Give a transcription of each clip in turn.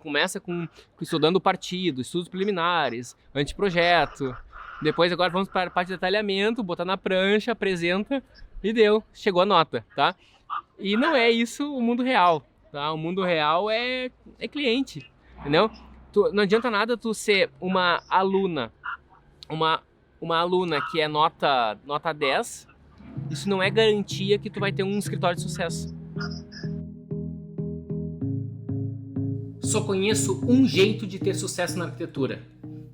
Começa com estudando o partido, estudos preliminares, anteprojeto. Depois agora vamos para a parte de detalhamento, botar na prancha, apresenta e deu, chegou a nota, tá? E não é isso o mundo real, tá? O mundo real é cliente, entendeu? Não adianta nada tu ser uma aluna, uma aluna que é nota 10, isso não é garantia que tu vai ter um escritório de sucesso. Só conheço um jeito de ter sucesso na arquitetura,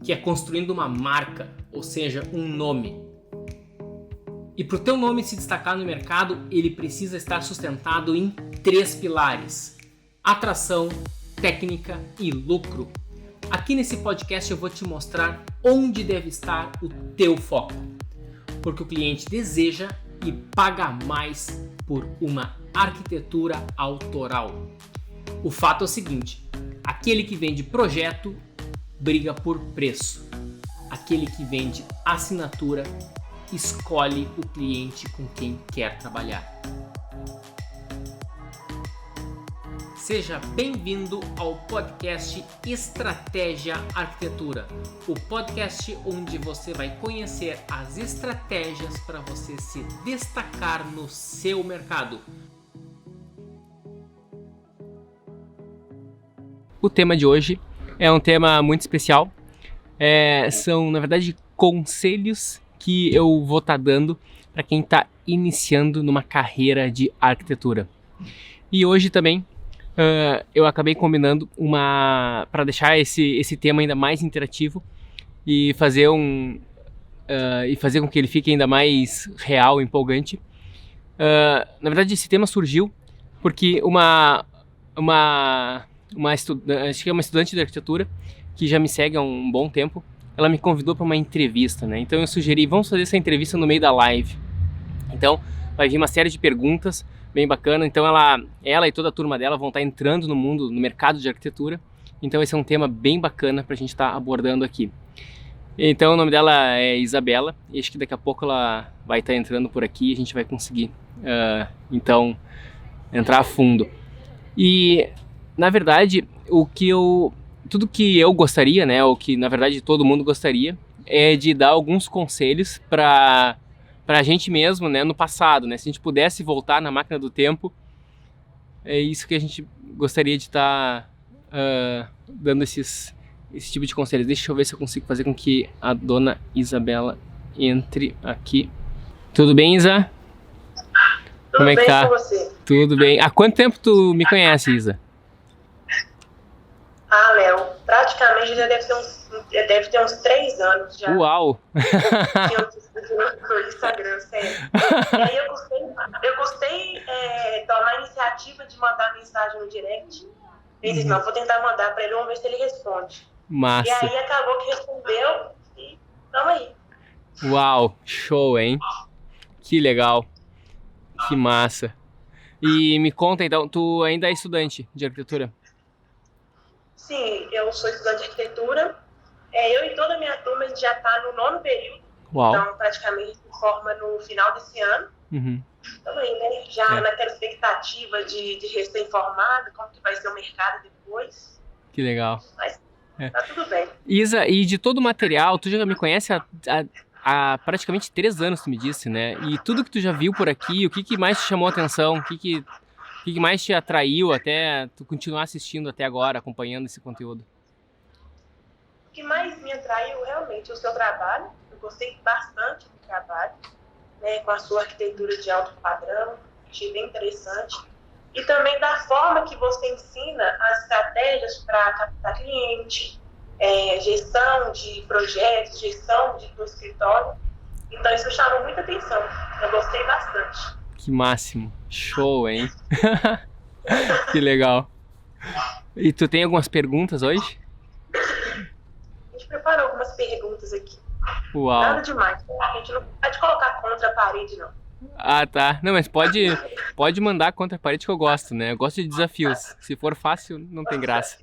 que é construindo uma marca, ou seja, um nome. E para o teu nome se destacar no mercado, ele precisa estar sustentado em 3 pilares: atração, técnica e lucro. Aqui nesse podcast eu vou te mostrar onde deve estar o teu foco, porque o cliente deseja e paga mais por uma arquitetura autoral. O fato é o seguinte: aquele que vende projeto briga por preço. Aquele que vende assinatura escolhe o cliente com quem quer trabalhar. Seja bem-vindo ao podcast Estratégia Arquitetura, o podcast onde você vai conhecer as estratégias para você se destacar no seu mercado. O tema de hoje é um tema muito especial. São, na verdade, conselhos que eu vou estar dando para quem está iniciando numa carreira de arquitetura. E hoje também eu acabei combinando para deixar esse tema ainda mais interativo e fazer com que ele fique ainda mais real, empolgante. Na verdade, esse tema surgiu porque acho que é uma estudante de arquitetura que já me segue há um bom tempo. Ela me convidou para uma entrevista, né? Então eu sugeri, vamos fazer essa entrevista no meio da live. Então vai vir uma série de perguntas bem bacana. Então ela e toda a turma dela vão estar entrando no mercado de arquitetura. Então esse é um tema bem bacana para a gente estar abordando aqui. Então o nome dela é Isabela e acho que daqui a pouco ela vai estar entrando por aqui e a gente vai conseguir então entrar a fundo. E na verdade tudo que eu gostaria, né, ou que na verdade todo mundo gostaria, é de dar alguns conselhos para a gente mesmo, né, no passado, né, se a gente pudesse voltar na máquina do tempo, é isso que a gente gostaria de estar dando esse tipo de conselhos. Deixa eu ver se eu consigo fazer com que a dona Isabela entre aqui. Tudo bem, Isa? Tudo Como é que bem tá? com você? Tudo bem. Há quanto tempo tu me conhece, Isa? Léo, praticamente já deve ter uns 3 anos já. Uau! Que eu te segui no Instagram, sério. E aí eu gostei tomar a iniciativa de mandar mensagem no direct. Eu disse, não, vou tentar mandar para ele, vamos ver se ele responde. Massa! E aí acabou que respondeu e tamo aí. Uau! Show, hein? Que legal! Que massa! E me conta então, tu ainda é estudante de arquitetura? Sim, eu sou estudante de arquitetura. Eu e toda a minha turma, a gente já está no 9º período. Uau. Então praticamente se forma no final desse ano. Uhum. Estamos aí, né? Já naquela expectativa de recém-formado, como que vai ser o mercado depois. Que legal. Mas tá tudo bem. Isa, e de todo o material, tu já me conhece há praticamente 3 anos, tu me disse, né? E tudo que tu já viu por aqui, o que mais te chamou a atenção? O que mais te atraiu até tu continuar assistindo até agora, acompanhando esse conteúdo? O que mais me atraiu realmente é o seu trabalho. Eu gostei bastante do trabalho, né, com a sua arquitetura de alto padrão. Achei bem interessante. E também da forma que você ensina as estratégias para captar cliente, gestão de projetos, gestão do escritório. Então isso me chamou muita atenção. Eu gostei bastante. Que máximo. Show, hein? Que legal. E tu tem algumas perguntas hoje? A gente preparou algumas perguntas aqui. Uau. Nada demais. A gente não pode colocar contra a parede, não. Ah, tá. Não, mas pode mandar contra a parede que eu gosto, né? Eu gosto de desafios. Se for fácil, não tem graça.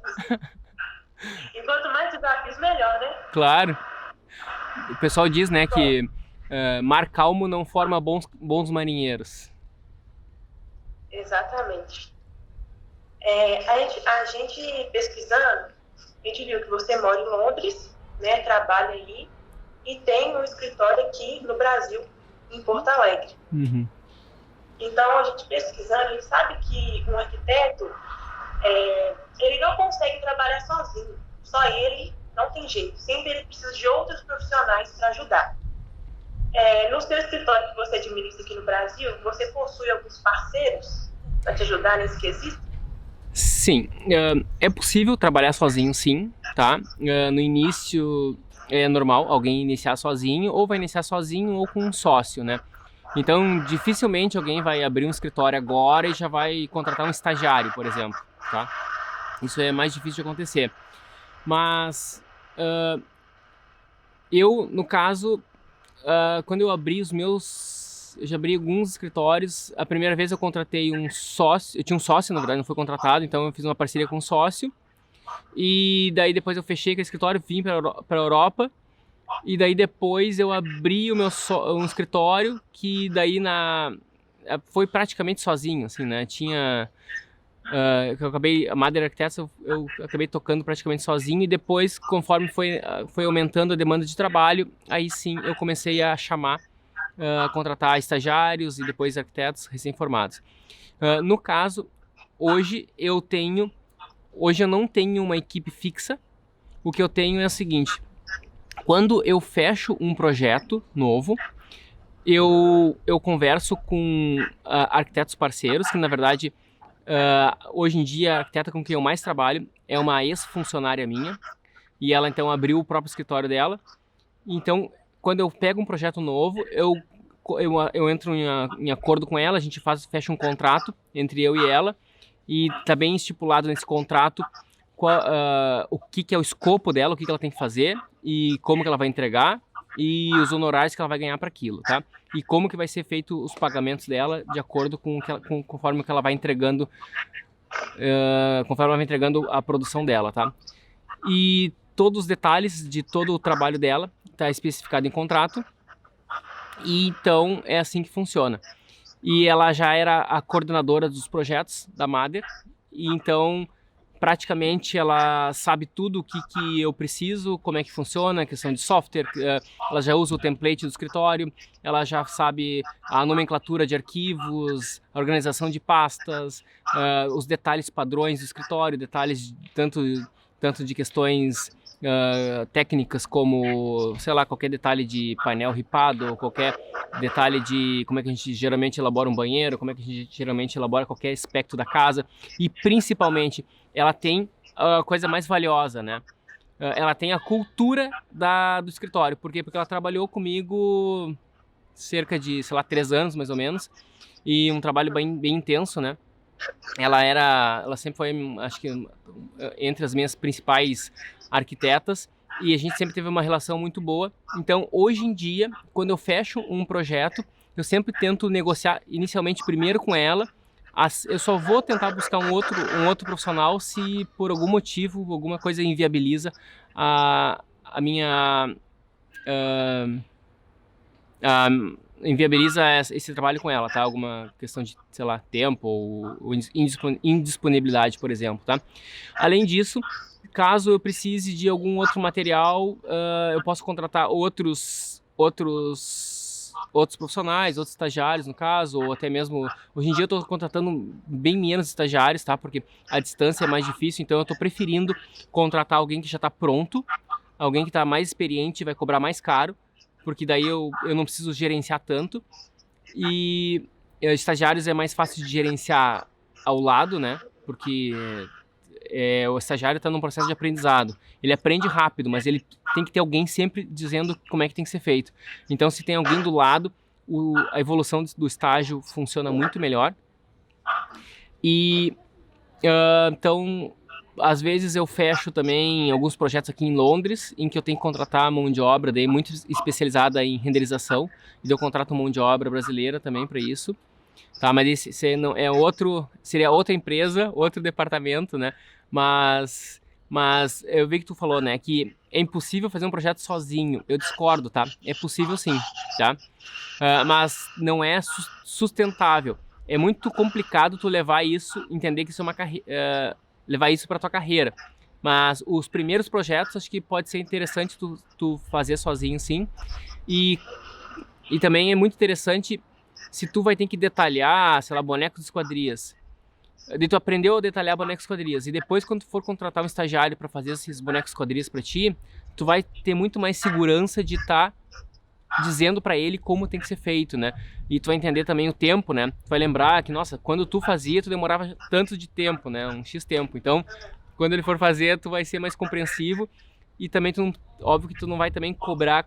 E quanto mais desafios, melhor, né? Claro. O pessoal diz, né, que mar calmo não forma bons marinheiros. Exatamente. A gente pesquisando, a gente viu que você mora em Londres, né, trabalha aí, e tem um escritório aqui no Brasil, em Porto Alegre. Uhum. Então, a gente pesquisando, a gente sabe que um arquiteto, ele não consegue trabalhar sozinho. Só ele não tem jeito. Sempre ele precisa de outros profissionais para ajudar. No seu escritório que você administra aqui no Brasil, você possui alguns parceiros para te ajudar nesse quesito? Sim, é possível trabalhar sozinho, sim, tá? No início é normal alguém iniciar sozinho, ou vai iniciar sozinho ou com um sócio, né? Então, dificilmente alguém vai abrir um escritório agora e já vai contratar um estagiário, por exemplo, tá? Isso é mais difícil de acontecer. Mas eu, no caso, quando eu abri eu já abri alguns escritórios. A primeira vez eu contratei um sócio, eu tinha um sócio, na verdade, não foi contratado, então eu fiz uma parceria com um sócio. E daí depois eu fechei aquele escritório, vim para a Europa. E daí depois eu abri um escritório que daí foi praticamente sozinho, assim, né? A Mader Arquitetos eu acabei tocando praticamente sozinho, e depois, conforme foi aumentando a demanda de trabalho, aí sim eu comecei a contratar estagiários e depois arquitetos recém-formados. No caso, hoje eu não tenho uma equipe fixa. O que eu tenho é o seguinte: quando eu fecho um projeto novo, eu converso com arquitetos parceiros, que na verdade, hoje em dia, a arquiteta com quem eu mais trabalho é uma ex-funcionária minha, e ela então abriu o próprio escritório dela. Então, quando eu pego um projeto novo, eu entro em acordo com ela, a gente fecha um contrato entre eu e ela, e está bem estipulado nesse contrato o que é o escopo dela, o que ela tem que fazer e como que ela vai entregar e os honorários que ela vai ganhar para aquilo, tá? E como que vai ser feito os pagamentos dela de acordo conforme que ela vai entregando, conforme ela vai entregando a produção dela, tá? E todos os detalhes de todo o trabalho dela está especificado em contrato, e então é assim que funciona. E ela já era a coordenadora dos projetos da Mader, e então praticamente ela sabe tudo o que eu preciso, como é que funciona, a questão de software, ela já usa o template do escritório, ela já sabe a nomenclatura de arquivos, a organização de pastas, os detalhes padrões do escritório, detalhes tanto de questões técnicas como, sei lá, qualquer detalhe de painel ripado, ou qualquer detalhe de como é que a gente geralmente elabora um banheiro, como é que a gente geralmente elabora qualquer aspecto da casa. E principalmente ela tem a coisa mais valiosa, né? Ela tem a cultura do escritório. Por quê? Porque ela trabalhou comigo cerca de, sei lá, 3 anos mais ou menos, e um trabalho bem intenso, né? Ela sempre foi, acho que, entre as minhas principais arquitetas, e a gente sempre teve uma relação muito boa. Então, hoje em dia, quando eu fecho um projeto, eu sempre tento negociar inicialmente primeiro com ela. Eu só vou tentar buscar um outro profissional se por algum motivo, alguma coisa inviabiliza inviabiliza esse trabalho com ela, tá? Alguma questão de, sei lá, tempo ou indisponibilidade, por exemplo, tá? Além disso, caso eu precise de algum outro material, eu posso contratar outros profissionais, outros estagiários, no caso, ou até mesmo... Hoje em dia eu estou contratando bem menos estagiários, tá? Porque a distância é mais difícil, então eu estou preferindo contratar alguém que já está pronto, alguém que está mais experiente e vai cobrar mais caro, porque daí eu não preciso gerenciar tanto. E estagiários é mais fácil de gerenciar ao lado, né? Porque o estagiário está num processo de aprendizado. Ele aprende rápido, mas ele tem que ter alguém sempre dizendo como é que tem que ser feito. Então, se tem alguém do lado, a evolução do estágio funciona muito melhor. E então, às vezes eu fecho também alguns projetos aqui em Londres, em que eu tenho que contratar mão de obra, daí muito especializada em renderização, e eu contrato mão de obra brasileira também para isso. Tá, mas esse não é seria outra empresa, outro departamento, né? Mas eu vi que tu falou, né, que é impossível fazer um projeto sozinho. Eu discordo, tá? É possível sim, tá? Mas não é sustentável. é muito complicado tu levar isso, entender que isso é uma carreira, levar isso para tua carreira. Mas os primeiros projetos acho que pode ser interessante tu fazer sozinho, sim. E também é muito interessante se tu vai ter que detalhar, sei lá, bonecos de esquadrias. Daí tu aprendeu a detalhar bonecos esquadrias. E depois, quando tu for contratar um estagiário para fazer esses bonecos esquadrias para ti, tu vai ter muito mais segurança de estar dizendo para ele como tem que ser feito, né? E tu vai entender também o tempo, né? Tu vai lembrar que, nossa, quando tu fazia, tu demorava tanto de tempo, né? Um X tempo. Então, quando ele for fazer, tu vai ser mais compreensivo. E também, óbvio que tu não vai também cobrar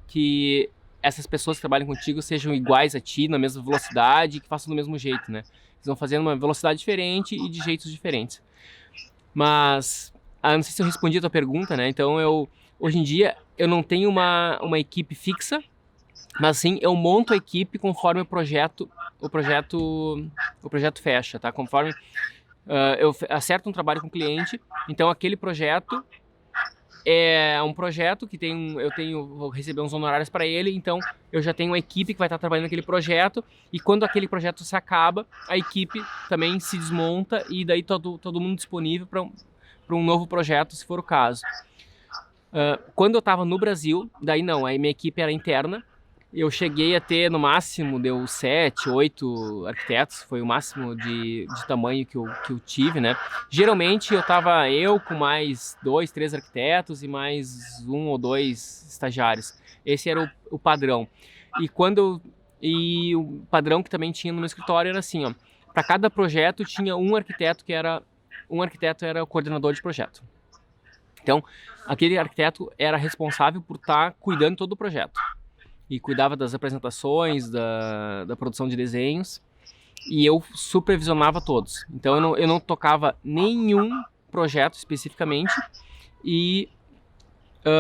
que essas pessoas que trabalham contigo sejam iguais a ti, na mesma velocidade, que façam do mesmo jeito, né? Eles vão fazendo uma velocidade diferente e de jeitos diferentes. Mas, não sei se eu respondi a tua pergunta, né? Então, hoje em dia, eu não tenho uma equipe fixa, mas sim, eu monto a equipe conforme o projeto fecha, tá? Conforme eu acerto um trabalho com o cliente, então aquele projeto é um projeto que vou receber uns honorários para ele, então eu já tenho uma equipe que vai estar trabalhando naquele projeto, e quando aquele projeto se acaba, a equipe também se desmonta e daí todo mundo disponível para um novo projeto, se for o caso. Quando eu estava no Brasil, daí não, aí minha equipe era interna, eu cheguei a ter no máximo, deu 7, 8 arquitetos, foi o máximo de tamanho que eu tive, né? Geralmente eu tava com mais 2, 3 arquitetos e mais 1 ou 2 estagiários. Esse era o padrão. E o padrão que também tinha no meu escritório era assim, ó, para cada projeto tinha um arquiteto era o coordenador de projeto. Então, aquele arquiteto era responsável por estar cuidando de todo o projeto. E cuidava das apresentações, da produção de desenhos, e eu supervisionava todos. Então eu não tocava nenhum projeto especificamente,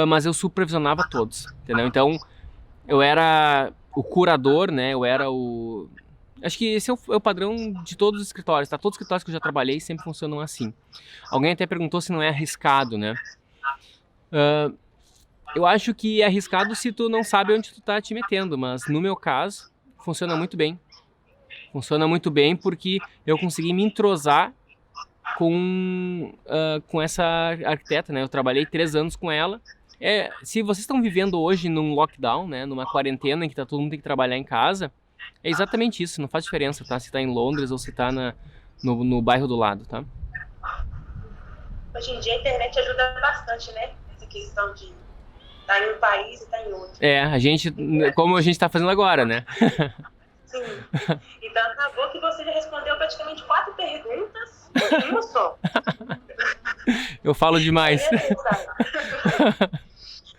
mas eu supervisionava todos, entendeu? Então eu era o curador, né? Acho que esse é o padrão de todos os escritórios, tá? Todos os escritórios que eu já trabalhei sempre funcionam assim. Alguém até perguntou se não é arriscado, né? Eu acho que é arriscado se tu não sabe onde tu tá te metendo, mas no meu caso, funciona muito bem. Funciona muito bem porque eu consegui me entrosar com essa arquiteta, né? Eu trabalhei 3 anos com ela. Se vocês estão vivendo hoje num lockdown, né? Numa quarentena em que todo mundo tem que trabalhar em casa, é exatamente isso, não faz diferença, tá? Se tá em Londres ou se tá no bairro do lado, tá? Hoje em dia a internet ajuda bastante, né? Essa questão de tá em um país e tá em outro. Como a gente tá fazendo agora, né? Sim. Então acabou que você já respondeu praticamente 4 perguntas em uma só. Eu falo demais.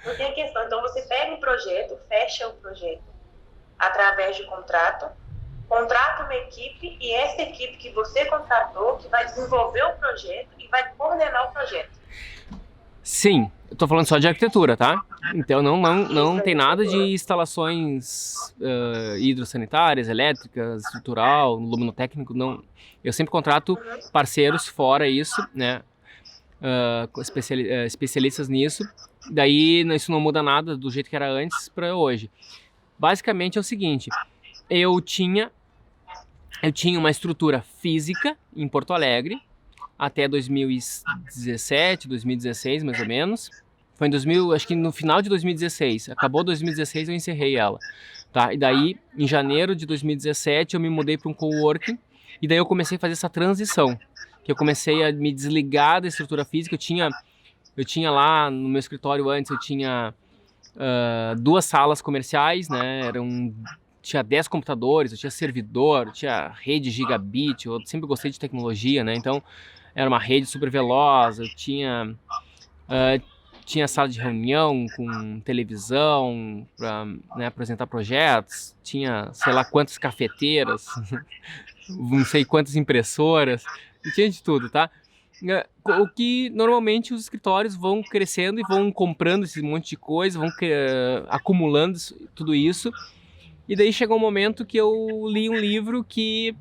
Não tem questão. Então você pega um projeto, fecha o projeto através de contrata uma equipe, e essa equipe que você contratou que vai desenvolver o projeto e vai coordenar o projeto. Sim, eu tô falando só de arquitetura, tá? Então não tem nada de instalações hidrossanitárias, elétricas, estrutural, luminotécnico, não. Eu sempre contrato parceiros fora isso, né? Especialistas nisso. Daí isso não muda nada do jeito que era antes para hoje. Basicamente é o seguinte, eu tinha uma estrutura física em Porto Alegre até 2017, 2016 mais ou menos. Foi acho que no final de 2016, acabou 2016 eu encerrei ela, tá? E daí em janeiro de 2017 eu me mudei para um coworking, e daí eu comecei a fazer essa transição, que eu comecei a me desligar da estrutura física. Eu tinha lá no meu escritório antes, eu tinha 2 salas comerciais, né? Tinha 10 computadores, eu tinha servidor, eu tinha rede gigabit, eu sempre gostei de tecnologia, né? Então era uma rede super veloz, eu tinha sala de reunião com televisão para, né, apresentar projetos, tinha sei lá quantas cafeteiras, não sei quantas impressoras, e tinha de tudo, tá? O que normalmente os escritórios vão crescendo e vão comprando esse monte de coisa, vão acumulando tudo isso. E daí chegou um momento que eu li um livro que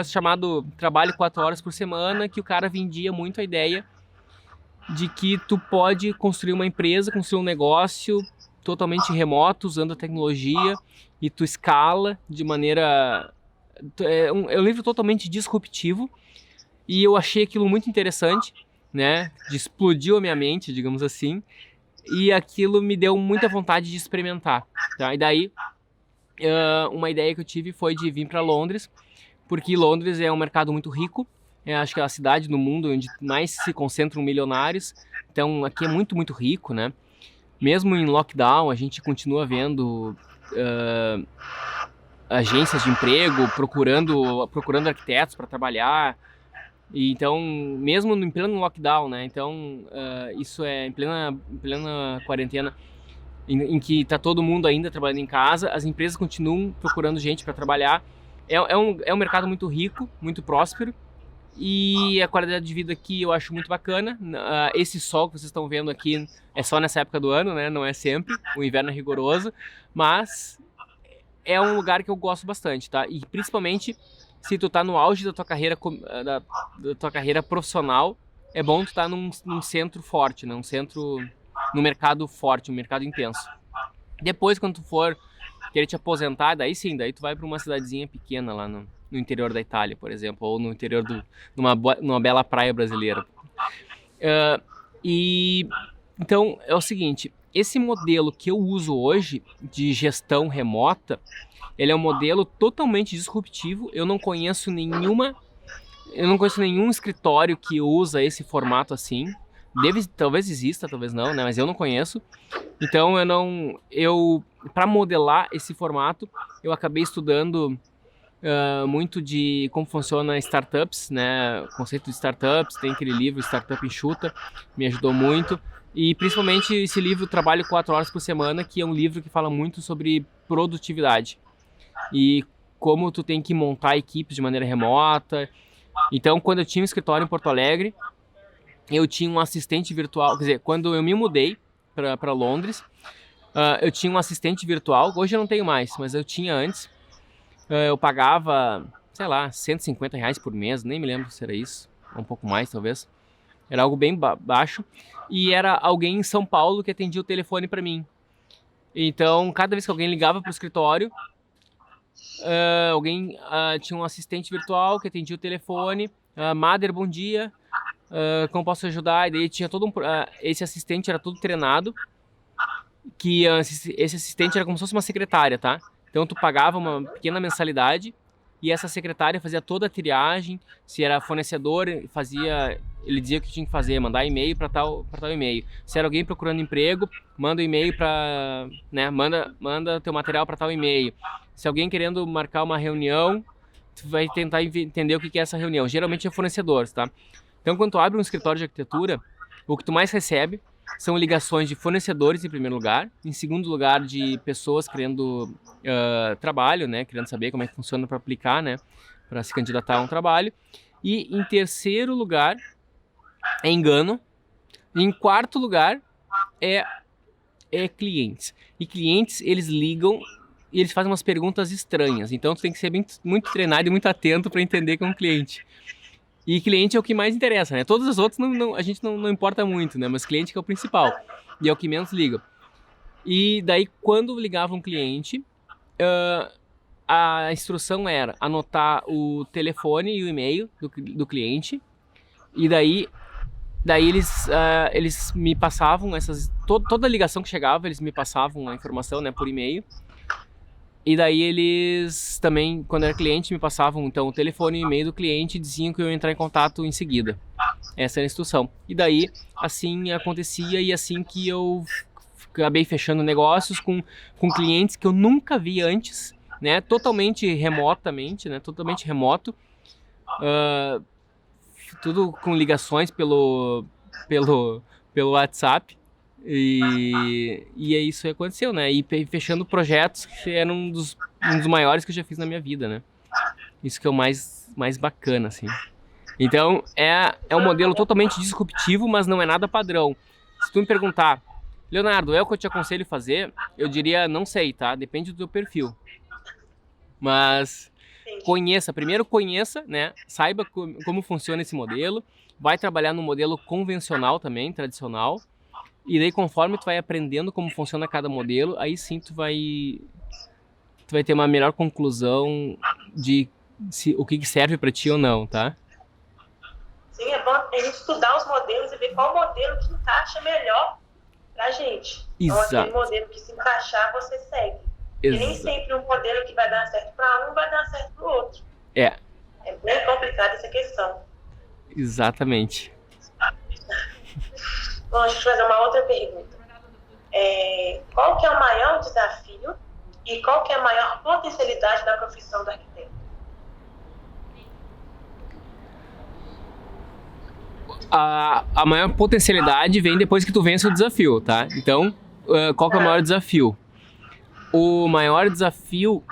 chamado Trabalhe 4 horas por semana, que o cara vendia muito a ideia de que tu pode construir uma empresa, construir um negócio totalmente remoto, usando a tecnologia, e tu escala de maneira É um livro totalmente disruptivo e eu achei aquilo muito interessante, né? Explodiu a minha mente, digamos assim, e aquilo me deu muita vontade de experimentar, tá? E daí, uma ideia que eu tive foi de vir para Londres, porque Londres é um mercado muito rico, acho que é a cidade no mundo onde mais se concentram milionários, então aqui é muito, muito rico, né? Mesmo em lockdown, a gente continua vendo agências de emprego procurando arquitetos para trabalhar. E então, mesmo em pleno lockdown, né? Então, isso é em plena quarentena, em que está todo mundo ainda trabalhando em casa, as empresas continuam procurando gente para trabalhar. É um mercado muito rico, muito próspero, e a qualidade de vida aqui eu acho muito bacana. Esse sol que vocês estão vendo aqui é só nessa época do ano, né? Não é sempre, o inverno é rigoroso, mas é um lugar que eu gosto bastante, tá? E principalmente se tu tá no auge da tua carreira, da tua carreira profissional, é bom tu estar num centro forte, né? Num mercado forte, um mercado intenso. Depois, quando tu for querer te aposentar, daí sim, daí tu vai para uma cidadezinha pequena lá no interior da Itália, por exemplo, ou no interior numa bela praia brasileira. Então, é o seguinte, esse modelo que eu uso hoje de gestão remota, ele é um modelo totalmente disruptivo. Eu não conheço nenhum escritório que usa esse formato assim. Talvez exista, talvez não, né? Mas eu não conheço. Então para modelar esse formato, eu acabei estudando muito de como funciona startups, né? O conceito de startups, tem aquele livro Startup Enxuta, me ajudou muito. E principalmente esse livro Trabalho 4 horas por semana, que é um livro que fala muito sobre produtividade e como tu tem que montar equipes de maneira remota. Então, quando eu tinha um escritório em Porto Alegre, eu tinha um assistente virtual. Quer dizer, quando eu me mudei para Londres, eu tinha um assistente virtual. Hoje eu não tenho mais, mas eu tinha antes. Eu pagava, sei lá, R$150 por mês, nem me lembro se era isso, um pouco mais talvez. Era algo bem baixo. E era alguém em São Paulo que atendia o telefone para mim. Então, cada vez que alguém ligava para o escritório, alguém tinha um assistente virtual que atendia o telefone. Mader, bom dia. Como posso ajudar? E daí tinha todo esse assistente era todo treinado. Que esse assistente era como se fosse uma secretária, tá? Então, tu pagava uma pequena mensalidade e essa secretária fazia toda a triagem. Se era fornecedor, ele dizia o que tinha que fazer, mandar e-mail para tal e-mail. Se era alguém procurando emprego, manda um e-mail para, né, manda teu material para tal e-mail. Se alguém querendo marcar uma reunião, tu vai tentar entender o que é essa reunião. Geralmente é fornecedores, tá? Então, quando tu abre um escritório de arquitetura, o que tu mais recebe são ligações de fornecedores em primeiro lugar, em segundo lugar de pessoas querendo trabalho, né, querendo saber como é que funciona para aplicar, né, para se candidatar a um trabalho, e em terceiro lugar é engano, e em quarto lugar é clientes. E clientes, eles ligam e eles fazem umas perguntas estranhas, então tu tem que ser muito treinado e muito atento para entender que é um cliente. E cliente é o que mais interessa, né? Todos os outros a gente não importa muito, né? Mas cliente que é o principal e é o que menos liga. E daí, quando ligava um cliente, a instrução era anotar o telefone e o e-mail do cliente. E daí eles me passavam toda a ligação que chegava, eles me passavam a informação, né, por e-mail. E daí eles também, quando era cliente, me passavam então o telefone e o e-mail do cliente e diziam que eu ia entrar em contato em seguida. Essa era a instrução. E daí, assim acontecia e assim que eu acabei fechando negócios com clientes que eu nunca vi antes, né? Totalmente remotamente, né? Totalmente remoto. Tudo com ligações pelo WhatsApp. E é isso que aconteceu, né? E fechando projetos que eram um dos maiores que eu já fiz na minha vida, né? Isso que é o mais bacana, assim. Então, é um modelo totalmente disruptivo, mas não é nada padrão. Se tu me perguntar, Leonardo, é o que eu te aconselho a fazer? Eu diria, não sei, tá? Depende do teu perfil. Mas primeiro conheça, né? Saiba como funciona esse modelo. Vai trabalhar no modelo convencional também, tradicional. E daí, conforme tu vai aprendendo como funciona cada modelo, aí sim tu vai ter uma melhor conclusão de o que serve para ti ou não, tá? Sim, é bom a gente estudar os modelos e ver qual modelo que encaixa melhor pra gente. Então, aquele Exato. modelo que se encaixar, você segue. Porque nem Exa sempre um modelo que vai dar certo para um vai dar certo para o outro. é, É bem complicada essa questão. exatamente. Bom, deixa eu fazer uma outra pergunta. Qual que é o maior desafio e qual que é a maior potencialidade da profissão do arquiteto? A maior potencialidade vem depois que tu vence o desafio, tá? Então, qual que é o maior desafio? O maior desafio...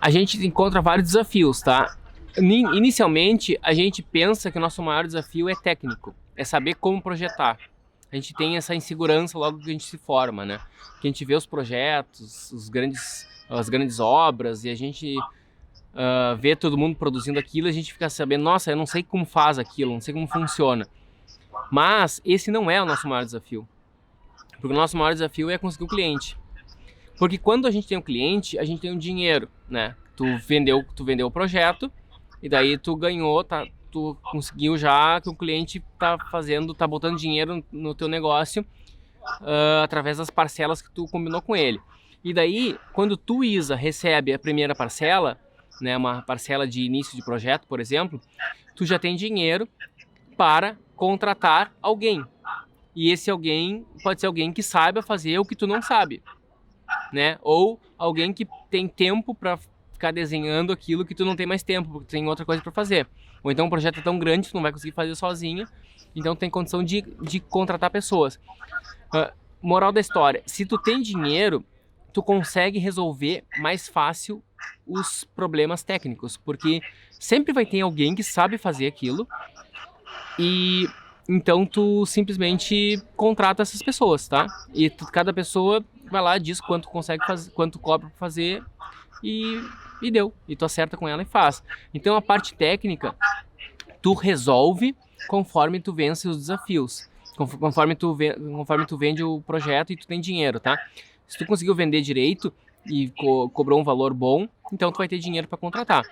A gente encontra vários desafios, tá? Inicialmente, a gente pensa que o nosso maior desafio é técnico, é saber como projetar. A gente tem essa insegurança logo que a gente se forma, né? Que a gente vê os projetos, as grandes obras, e a gente vê todo mundo produzindo aquilo, a gente fica sabendo, nossa, eu não sei como faz aquilo, não sei como funciona. Mas esse não é o nosso maior desafio. Porque o nosso maior desafio é conseguir o cliente. Porque quando a gente tem um cliente, a gente tem um dinheiro, né? Tu vendeu o projeto, e daí tu ganhou, tu conseguiu já que o cliente tá botando dinheiro no teu negócio através das parcelas que tu combinou com ele. E daí, quando tu, Isa, recebe a primeira parcela, né, uma parcela de início de projeto, por exemplo, tu já tem dinheiro para contratar alguém. E esse alguém pode ser alguém que saiba fazer o que tu não sabe, né? Ou alguém que tem tempo para ficar desenhando aquilo que tu não tem mais tempo, porque tu tem outra coisa para fazer. Ou então um projeto é tão grande que tu não vai conseguir fazer sozinho, então tem condição de contratar pessoas. Moral da história, se tu tem dinheiro, tu consegue resolver mais fácil os problemas técnicos, porque sempre vai ter alguém que sabe fazer aquilo, e então tu simplesmente contrata essas pessoas, tá? E cada pessoa vai lá, diz quanto consegue fazer, quanto cobra pra fazer, e deu. E tu acerta com ela e faz. Então a parte técnica, tu resolve conforme tu vence os desafios. Conforme tu vende o projeto e tu tem dinheiro, tá? Se tu conseguiu vender direito e cobrou um valor bom, então tu vai ter dinheiro para contratar.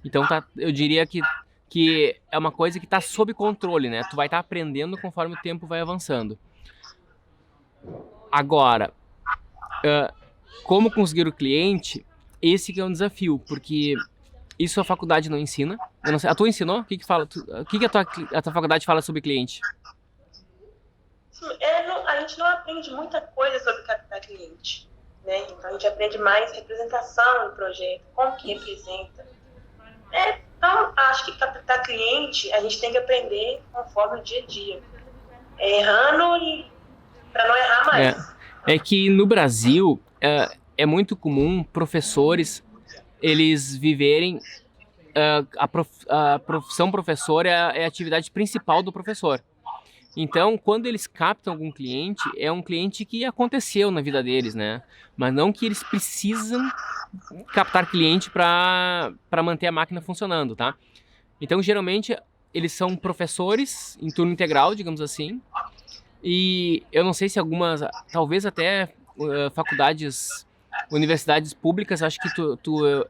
Então eu diria que é uma coisa que está sob controle, né? Tu vai estar aprendendo conforme o tempo vai avançando. Agora, como conseguir o cliente, esse que é um desafio, porque isso a faculdade não ensina. Eu não sei, a tua ensinou? O que fala? O que a tua faculdade fala sobre cliente? A gente não aprende muita coisa sobre captar cliente, né? Então a gente aprende mais representação do projeto, como que representa. Então, acho que captar cliente a gente tem que aprender conforme o dia a dia, errando e para não errar mais. É que no Brasil é muito comum professores eles viverem a profissão professor é a atividade principal do professor. Então, quando eles captam algum cliente, é um cliente que aconteceu na vida deles, né? Mas não que eles precisam captar cliente para manter a máquina funcionando, tá? Então, geralmente, eles são professores em turno integral, digamos assim. E eu não sei se algumas, talvez até universidades públicas, acho que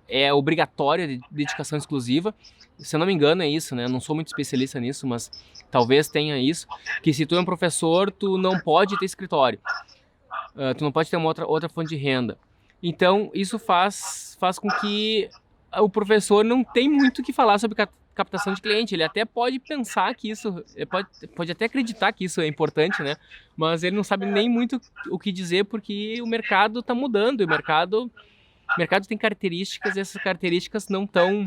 é obrigatória de dedicação exclusiva. Se eu não me engano é isso, né? Eu não sou muito especialista nisso, mas talvez tenha isso. Que se tu é um professor, tu não pode ter escritório. Tu não pode ter uma outra fonte de renda. Então, isso faz com que o professor não tem muito o que falar sobre captação de cliente. Ele até pode pensar que isso, pode até acreditar que isso é importante, né? Mas ele não sabe nem muito o que dizer, porque o mercado está mudando. O mercado tem características, e essas características não tão...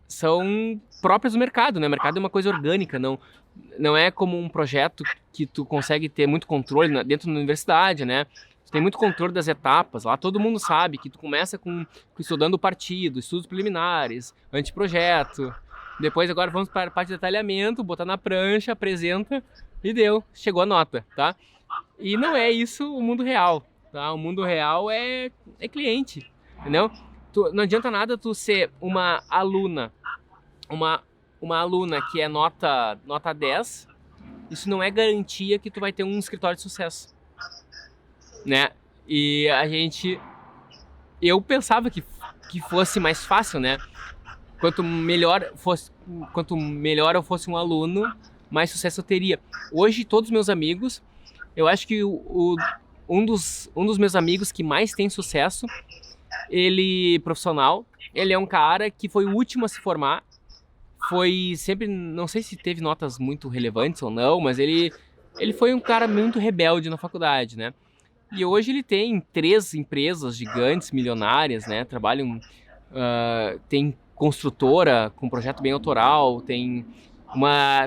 são próprias do mercado, né? O mercado é uma coisa orgânica, não é como um projeto que tu consegue ter muito controle dentro da universidade, né? Tu tem muito controle das etapas, lá todo mundo sabe que tu começa estudando o partido, estudos preliminares, anteprojeto, depois agora vamos para a parte de detalhamento, botar na prancha, apresenta e deu, chegou a nota, tá? E não é isso o mundo real, tá? O mundo real é cliente, entendeu? Não adianta nada tu ser uma aluna, uma aluna que é nota 10, isso não é garantia que tu vai ter um escritório de sucesso, né? E a gente eu pensava que fosse mais fácil, né? Quanto melhor eu fosse um aluno, mais sucesso eu teria. Hoje, todos os meus amigos, eu acho que um dos meus amigos que mais tem sucesso, ele profissional, ele é um cara que foi o último a se formar, foi sempre, não sei se teve notas muito relevantes ou não, mas ele foi um cara muito rebelde na faculdade, né? E hoje ele tem 3 empresas gigantes, milionárias, né? Tem construtora com projeto bem autoral,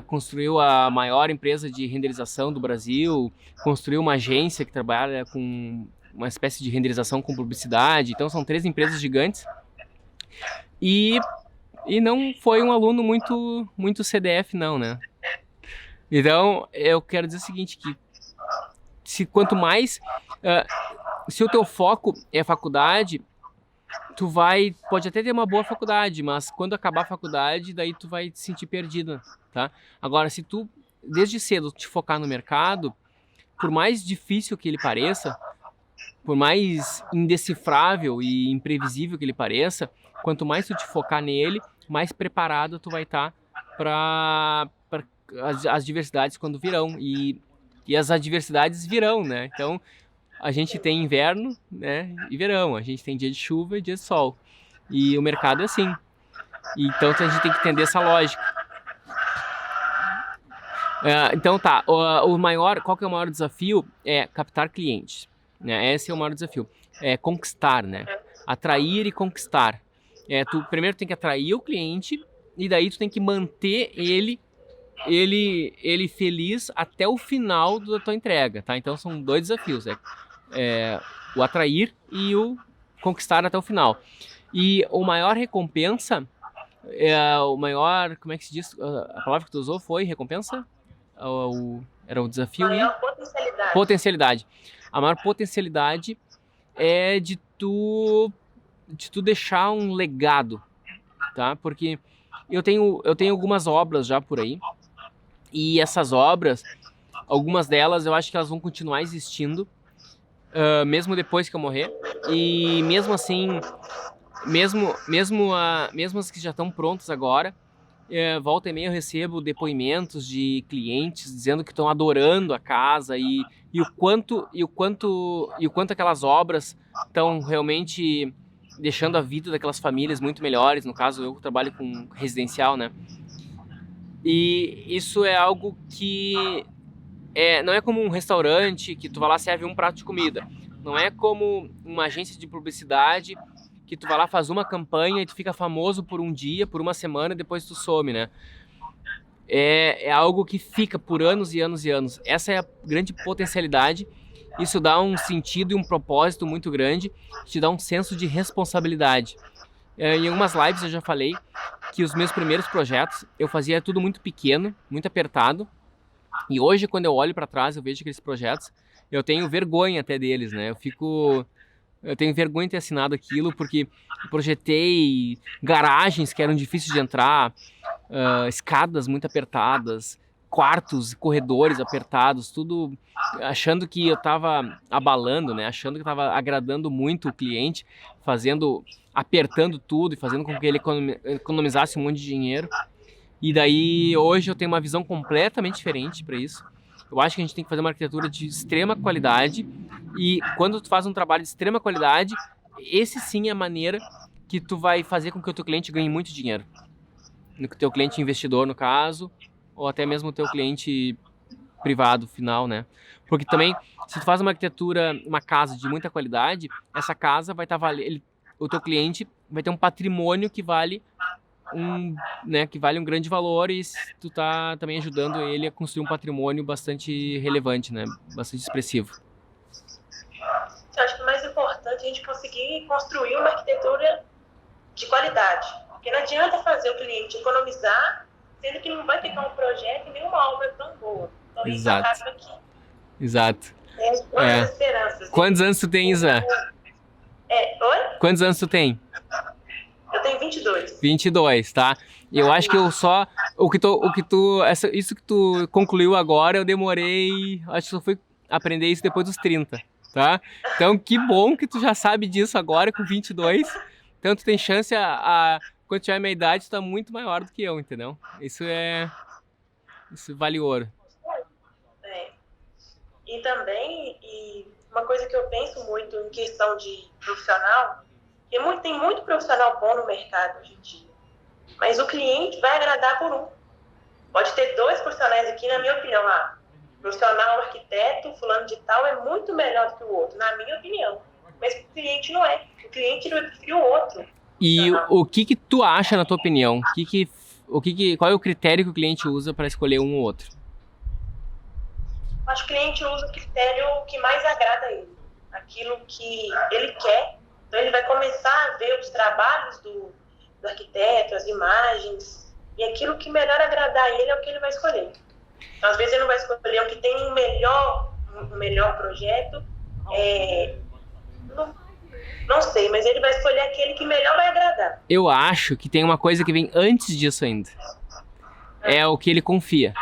construiu a maior empresa de renderização do Brasil, construiu uma agência que trabalha com uma espécie de renderização com publicidade. Então são 3 empresas gigantes. E não foi um aluno muito CDF não, né? Então eu quero dizer o seguinte, que quanto mais... se o teu foco é faculdade, pode até ter uma boa faculdade, mas quando acabar a faculdade, daí tu vai te sentir perdida, tá? Agora, se tu, desde cedo, te focar no mercado, por mais difícil que ele pareça, por mais indecifrável e imprevisível que ele pareça, quanto mais tu te focar nele, mais preparado tu vai estar para as diversidades quando virão. E as adversidades virão, né? Então, a gente tem inverno, né, e verão, a gente tem dia de chuva e dia de sol. E o mercado é assim. Então a gente tem que entender essa lógica. Então tá, qual que é o maior desafio? É captar clientes, né? Esse é o maior desafio. É conquistar, né? Atrair e conquistar. Tu primeiro tem que atrair o cliente e daí tu tem que manter ele feliz até o final da tua entrega, tá? Então são 2 desafios, o atrair e o conquistar até o final. E o maior recompensa, como é que se diz? A palavra que tu usou foi recompensa? Era o desafio maior e... Potencialidade. A maior potencialidade é de tu deixar um legado, tá? Porque eu tenho algumas obras já por aí, e essas obras, algumas delas eu acho que elas vão continuar existindo, mesmo depois que eu morrer. E mesmo assim, mesmo as que já estão prontas agora, volta e meia eu recebo depoimentos de clientes dizendo que estão adorando a casa e o quanto aquelas obras estão realmente deixando a vida daquelas famílias muito melhores. No caso, eu trabalho com residencial, né? E isso é algo que não é como um restaurante que tu vai lá e serve um prato de comida. Não é como uma agência de publicidade que tu vai lá, faz uma campanha e tu fica famoso por um dia, por uma semana e depois tu some, né? É algo que fica por anos e anos e anos. Essa é a grande potencialidade. Isso dá um sentido e um propósito muito grande, te dá um senso de responsabilidade. Em algumas lives eu já falei que os meus primeiros projetos eu fazia tudo muito pequeno, muito apertado. E hoje, quando eu olho para trás, eu vejo aqueles projetos, eu tenho vergonha até deles, né? Eu tenho vergonha de ter assinado aquilo, porque eu projetei garagens que eram difíceis de entrar, escadas muito apertadas, quartos e corredores apertados, tudo achando que eu estava abalando, né? Achando que eu estava agradando muito o cliente, apertando tudo e fazendo com que ele economizasse um monte de dinheiro. E daí hoje eu tenho uma visão completamente diferente para isso. Eu acho que a gente tem que fazer uma arquitetura de extrema qualidade, e quando tu faz um trabalho de extrema qualidade, esse sim é a maneira que tu vai fazer com que o teu cliente ganhe muito dinheiro. O teu cliente investidor, no caso, ou até mesmo o teu cliente privado final, né? Porque também, se tu faz uma arquitetura, uma casa de muita qualidade, essa casa vai estar o teu cliente vai ter um patrimônio que vale um grande valor, e tu tá também ajudando ele a construir um patrimônio bastante relevante, né? Bastante expressivo. Eu acho que o mais importante é a gente conseguir construir uma arquitetura de qualidade. Porque não adianta fazer o cliente economizar, sendo que não vai ficar um projeto e nenhuma obra tão boa. Então, exato. Isso acaba aqui. Exato. Uma das esperanças. Quantos anos tu tem, Isa? Oi? Quantos anos tu tem? Eu tenho 22. 22, tá? Eu acho que isso que tu concluiu agora, eu demorei, acho que eu fui aprender isso depois dos 30, tá? Então, que bom que tu já sabe disso agora com 22. Então, tu tem chance quando tiver a minha idade, tu tá muito maior do que eu, entendeu? Isso vale ouro. É. E também, uma coisa que eu penso muito em questão de profissional, tem muito profissional bom no mercado hoje em dia, mas o cliente vai agradar por um. Pode ter 2 profissionais aqui, na minha opinião, profissional arquiteto, fulano de tal, é muito melhor do que o outro, na minha opinião. Mas o cliente não é. O cliente vai preferir o outro. E o que tu acha, na tua opinião? Qual é o critério que o cliente usa para escolher um ou outro? Acho que o cliente usa o critério que mais agrada a ele. Aquilo que ele quer. Então ele vai começar a ver os trabalhos do arquiteto, as imagens, e aquilo que melhor agradar a ele é o que ele vai escolher. Então, às vezes ele não vai escolher o que tem um melhor projeto, não sei, mas ele vai escolher aquele que melhor vai agradar. Eu acho que tem uma coisa que vem antes disso ainda. É o que ele confia.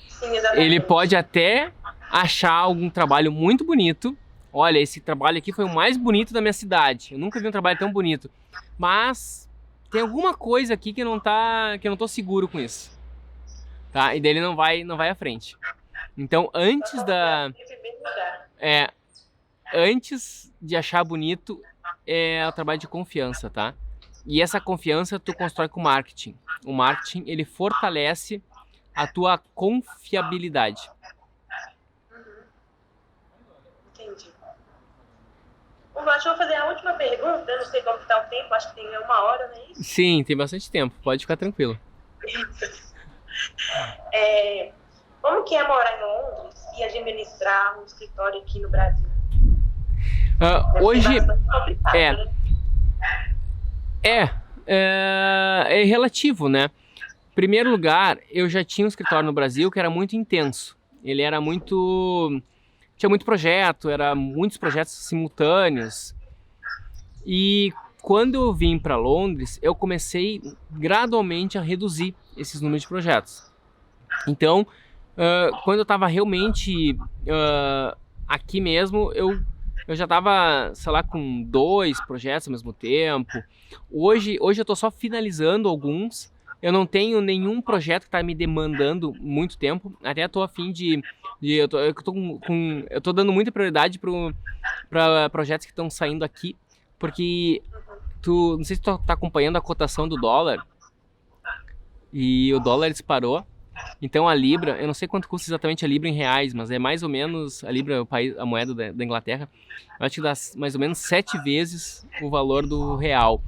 Sim, exatamente. Ele pode até achar algum trabalho muito bonito. Olha, esse trabalho aqui foi o mais bonito da minha cidade. Eu nunca vi um trabalho tão bonito. Mas tem alguma coisa aqui que eu não tô seguro com isso. Tá? E daí ele não vai à frente. Então, antes de achar bonito, é o trabalho de confiança, tá? E essa confiança tu constrói com o marketing. O marketing, ele fortalece a tua confiabilidade. Entendi. Bom, acho que eu vou fazer a última pergunta. Eu não sei como está o tempo, acho que tem 1 hora, não é isso? Sim, tem bastante tempo. Pode ficar tranquilo. Como que é morar em Londres e administrar um escritório aqui no Brasil? Hoje né? É relativo, né? Em primeiro lugar, eu já tinha um escritório no Brasil que era muito intenso. Ele era tinha muito projeto, muitos projetos simultâneos. E quando eu vim para Londres, eu comecei gradualmente a reduzir esses números de projetos. Então, quando eu estava realmente aqui mesmo, eu já estava, sei lá, com 2 projetos ao mesmo tempo. Hoje eu estou só finalizando alguns. Eu não tenho nenhum projeto que está me demandando muito tempo. Até estou a fim eu tô dando muita prioridade para projetos que estão saindo aqui, porque não sei se tu tá acompanhando a cotação do dólar, e o dólar disparou. Então a Libra, eu não sei quanto custa exatamente a Libra em reais, mas é mais ou menos, a Libra, a moeda da Inglaterra, eu acho que dá mais ou menos 7 vezes o valor do real.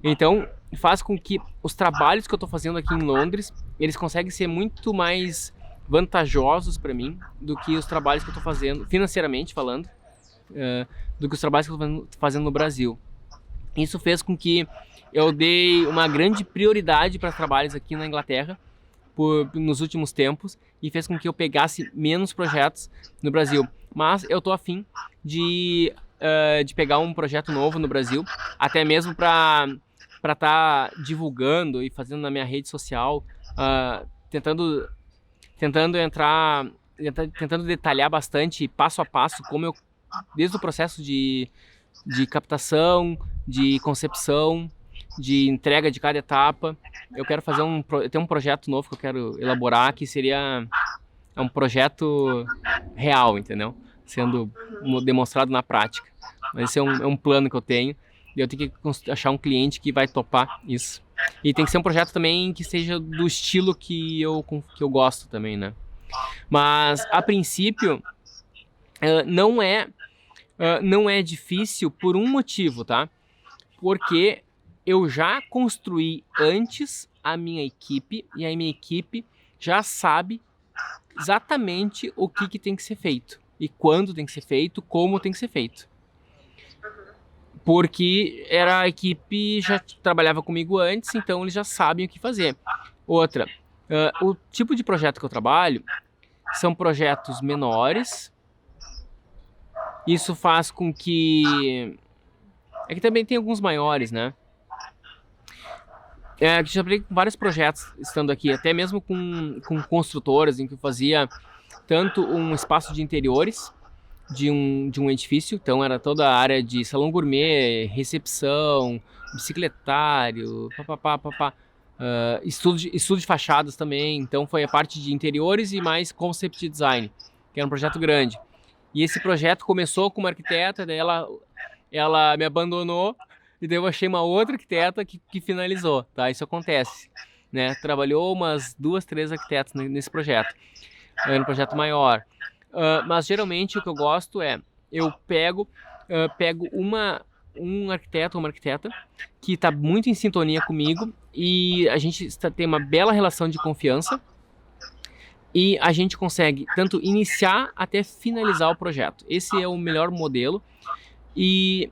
Então faz com que os trabalhos que eu estou fazendo aqui em Londres, eles conseguem ser muito mais vantajosos para mim do que os trabalhos que eu estou fazendo, financeiramente falando, do que os trabalhos que eu estou fazendo no Brasil. Isso fez com que eu dei uma grande prioridade para trabalhos aqui na Inglaterra nos últimos tempos, e fez com que eu pegasse menos projetos no Brasil. Mas eu tô afim de pegar um projeto novo no Brasil, até mesmo para estar divulgando e fazendo na minha rede social, tentando detalhar bastante, passo a passo, desde o processo de captação, de concepção, de entrega de cada etapa. Eu quero fazer um projeto novo que eu quero elaborar, que seria um projeto real, entendeu? Sendo demonstrado na prática. Mas esse é um plano que eu tenho, e eu tenho que achar um cliente que vai topar isso. E tem que ser um projeto também que seja do estilo que eu gosto também, né? Mas, a princípio, não é difícil por um motivo, tá? Porque eu já construí antes a minha equipe, e a minha equipe já sabe exatamente o que tem que ser feito, e quando tem que ser feito, como tem que ser feito. Porque a equipe já trabalhava comigo antes, então eles já sabem o que fazer. Outra, o tipo de projeto que eu trabalho são projetos menores. Isso faz com que... É que também tem alguns maiores, né? Eu já trabalhei com vários projetos estando aqui, até mesmo com construtoras, em que eu fazia tanto um espaço de interiores, de um edifício. Então era toda a área de salão gourmet, recepção, bicicletário, papapá. Estudo de fachadas também. Então foi a parte de interiores e mais concept design, que era um projeto grande. E esse projeto começou com uma arquiteta, daí ela me abandonou, e daí eu achei uma outra arquiteta que finalizou, tá? Isso acontece, né? Trabalhou umas 2, 3 arquitetas nesse projeto. Era um projeto maior. Mas geralmente o que eu gosto é, eu pego um arquiteto ou uma arquiteta que está muito em sintonia comigo e a gente tem uma bela relação de confiança e a gente consegue tanto iniciar até finalizar o projeto. Esse é o melhor modelo e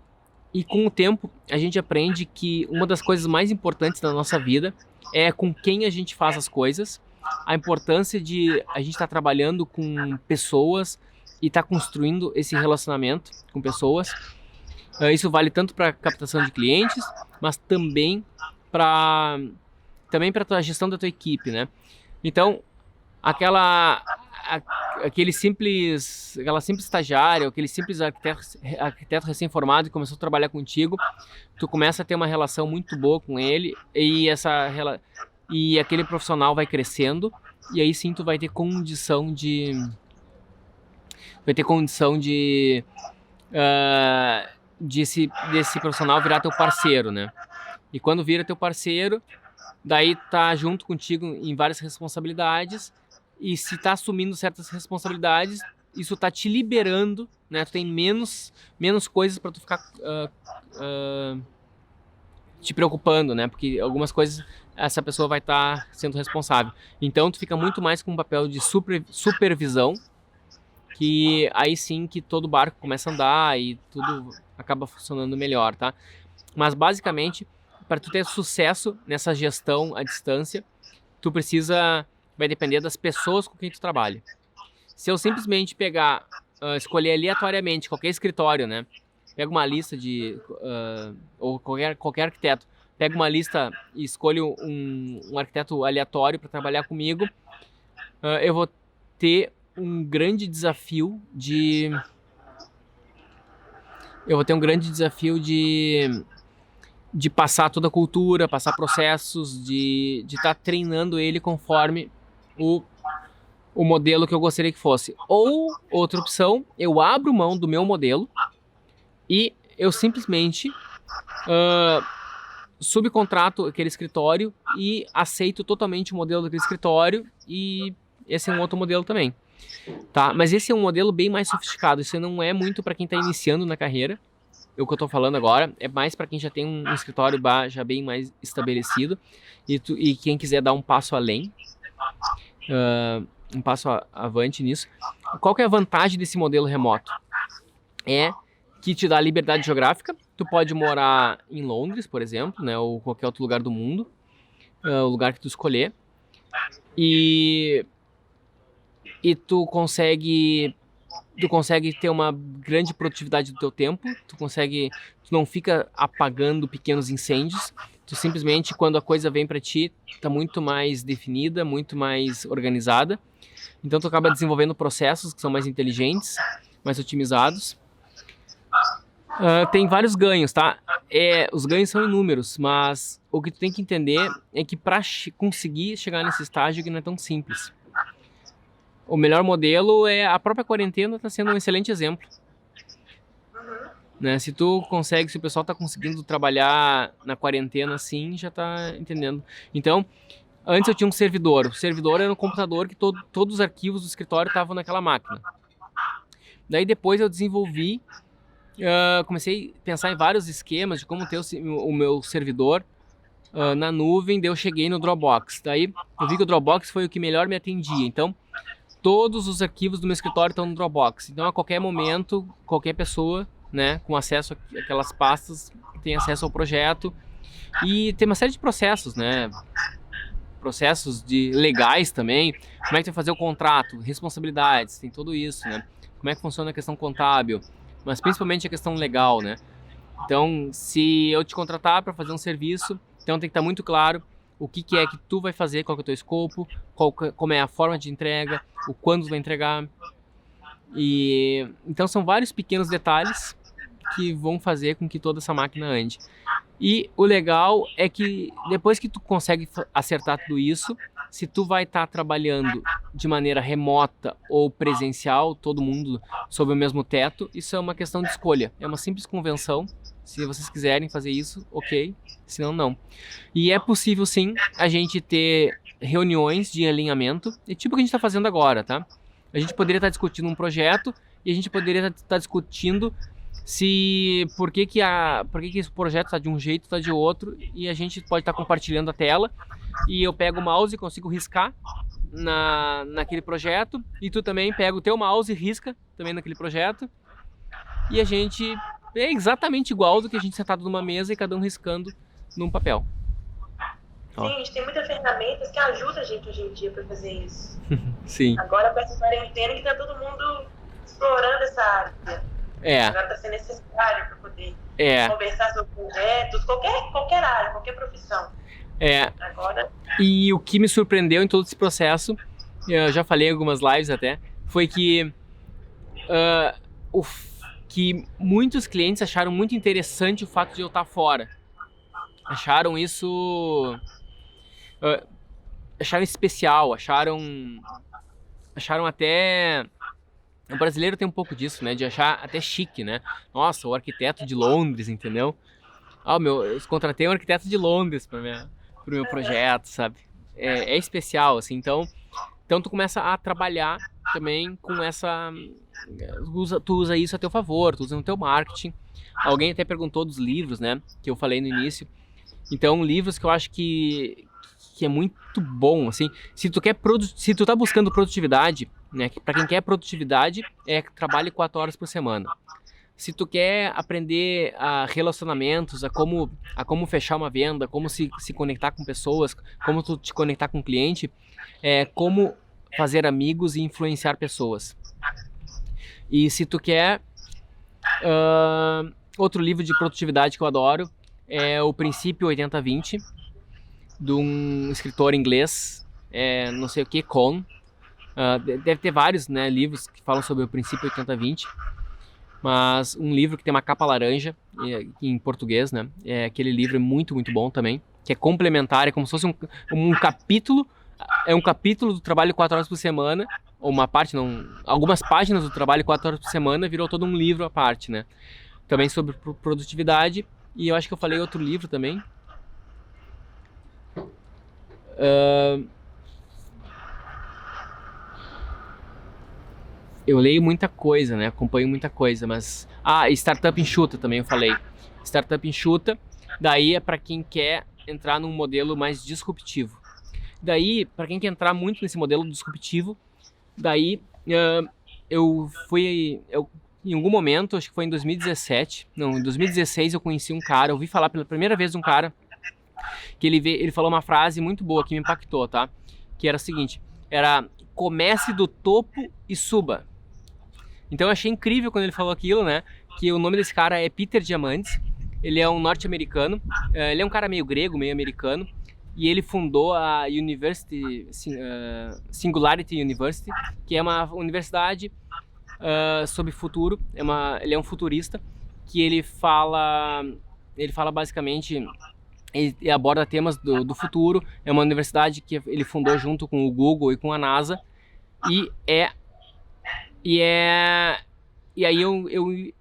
com o tempo a gente aprende que uma das coisas mais importantes da nossa vida é com quem a gente faz as coisas, a importância de a gente estar trabalhando com pessoas e estar construindo esse relacionamento com pessoas. Isso vale tanto para captação de clientes, mas também para a gestão da tua equipe, né? Então, aquele simples estagiário, aquele simples arquiteto recém-formado que começou a trabalhar contigo, tu começa a ter uma relação muito boa com ele e aquele profissional vai crescendo e aí sim tu vai ter condição desse profissional virar teu parceiro, né? E quando vira teu parceiro, daí tá junto contigo em várias responsabilidades. E se tá assumindo certas responsabilidades, isso tá te liberando, né? Tu tem menos coisas para tu ficar te preocupando, né? Porque algumas coisas essa pessoa vai estar sendo responsável. Então tu fica muito mais com um papel de supervisão, que aí sim que todo barco começa a andar e tudo acaba funcionando melhor, tá? Mas basicamente, para tu ter sucesso nessa gestão à distância, vai depender das pessoas com quem tu trabalha. Se eu simplesmente escolher aleatoriamente qualquer escritório, né? Pega uma lista ou qualquer arquiteto, pega uma lista e escolho um arquiteto aleatório para trabalhar comigo, eu vou ter um grande desafio de passar toda a cultura, passar processos, de estar treinando ele conforme o modelo que eu gostaria que fosse. Ou, outra opção, eu abro mão do meu modelo e eu simplesmente subcontrato aquele escritório e aceito totalmente o modelo daquele escritório, e esse é um outro modelo também. Tá? Mas esse é um modelo bem mais sofisticado, isso não é muito para quem está iniciando na carreira. O que eu estou falando agora é mais para quem já tem um escritório já bem mais estabelecido e quem quiser dar um passo além, um passo avante nisso. Qual que é a vantagem desse modelo remoto? É que te dá liberdade geográfica. Tu pode morar em Londres, por exemplo, né, ou qualquer outro lugar do mundo, o lugar que tu escolher, e tu consegue ter uma grande produtividade do teu tempo, tu não fica apagando pequenos incêndios, tu simplesmente, quando a coisa vem para ti, tá muito mais definida, muito mais organizada, então tu acaba desenvolvendo processos que são mais inteligentes, mais otimizados. Tem vários ganhos, tá? Os ganhos são inúmeros, mas o que tu tem que entender é que para conseguir chegar nesse estágio que não é tão simples. O melhor modelo a própria quarentena está sendo um excelente exemplo. Né? Se o pessoal está conseguindo trabalhar na quarentena assim, já está entendendo. Então, antes eu tinha um servidor. O servidor era um computador que todos os arquivos do escritório estavam naquela máquina. Daí depois eu desenvolvi, comecei a pensar em vários esquemas de como ter o meu servidor na nuvem. Daí eu cheguei no Dropbox. Daí eu vi que o Dropbox foi o que melhor me atendia. Então, todos os arquivos do meu escritório estão no Dropbox. Então, a qualquer momento, qualquer pessoa, né, com acesso àquelas pastas, tem acesso ao projeto. E tem uma série de processos, né? Processos legais também. Como é que tu vai fazer o contrato, responsabilidades, tem tudo isso, né? Como é que funciona a questão contábil, mas principalmente a questão legal, né? Então, se eu te contratar para fazer um serviço, então tem que estar muito claro o que é que tu vai fazer, qual que é o teu escopo, como é a forma de entrega, o quando tu vai entregar. E então são vários pequenos detalhes que vão fazer com que toda essa máquina ande. E o legal é que depois que tu consegue acertar tudo isso, se tu vai estar trabalhando de maneira remota ou presencial, todo mundo sob o mesmo teto, isso é uma questão de escolha. É uma simples convenção. Se vocês quiserem fazer isso, ok. Senão, não. E é possível, sim, a gente ter reuniões de alinhamento, tipo o que a gente está fazendo agora, tá? A gente poderia estar discutindo um projeto e a gente poderia estar discutindo por que esse projeto está de um jeito, está de outro, e a gente pode estar compartilhando a tela e eu pego o mouse e consigo riscar naquele projeto, e tu também pega o teu mouse e risca também naquele projeto, e a gente é exatamente igual do que a gente sentado numa mesa e cada um riscando num papel. Sim, a gente tem muitas ferramentas que ajudam a gente hoje em dia para fazer isso. Sim. Agora com essa quarentena que está todo mundo explorando essa área. Agora está sendo necessário para poder conversar sobre projetos, qualquer área, qualquer profissão. Agora... E o que me surpreendeu em todo esse processo, eu já falei em algumas lives até, foi que que muitos clientes acharam muito interessante o fato de eu estar fora. Acharam isso... acharam especial, acharam até... O brasileiro tem um pouco disso, né? De achar até chique, né? Nossa, o arquiteto de Londres, entendeu? Eu contratei um arquiteto de Londres pro meu projeto, sabe? É especial, assim. Então tu começa a trabalhar também com essa... Tu usa isso a teu favor, tu usa no teu marketing. Alguém até perguntou dos livros, né? Que eu falei no início. Então, livros que eu acho que é muito bom, assim. Se tu tá buscando produtividade, né? Para quem quer produtividade, trabalhe 4 horas por semana. Se tu quer aprender a relacionamentos, a como fechar uma venda, como se conectar com pessoas, como tu te conectar com o cliente, como fazer amigos e influenciar pessoas. E se tu quer... outro livro de produtividade que eu adoro é o Princípio 80-20, de um escritor inglês, não sei o que, Kohn. Deve ter vários, né, livros que falam sobre o Princípio 80-20, mas um livro que tem uma capa laranja, em português, né, aquele livro é muito, muito bom também, que é complementar, é como se fosse um capítulo, um capítulo do trabalho 4 horas por semana, ou uma parte, não, algumas páginas do trabalho 4 horas por semana virou todo um livro à parte, né, também sobre produtividade. E eu acho que eu falei outro livro também. Eu leio muita coisa, né? Acompanho muita coisa, mas... Startup Enxuta também eu falei. Startup Enxuta, daí é para quem quer entrar num modelo mais disruptivo. Daí, para quem quer entrar muito nesse modelo disruptivo, daí em algum momento, acho que foi em 2017, não, em 2016 eu conheci um cara, eu ouvi falar pela primeira vez de um cara, que ele falou uma frase muito boa que me impactou, tá? Que era o seguinte, comece do topo e suba. Então eu achei incrível quando ele falou aquilo, né? Que o nome desse cara é Peter Diamandis, ele é um norte-americano, ele é um cara meio grego, meio americano, e ele fundou a Singularity University, que é uma universidade sobre futuro. Ele é um futurista que ele fala basicamente, ele aborda temas do futuro. É uma universidade que ele fundou junto com o Google e com a NASA, e aí ele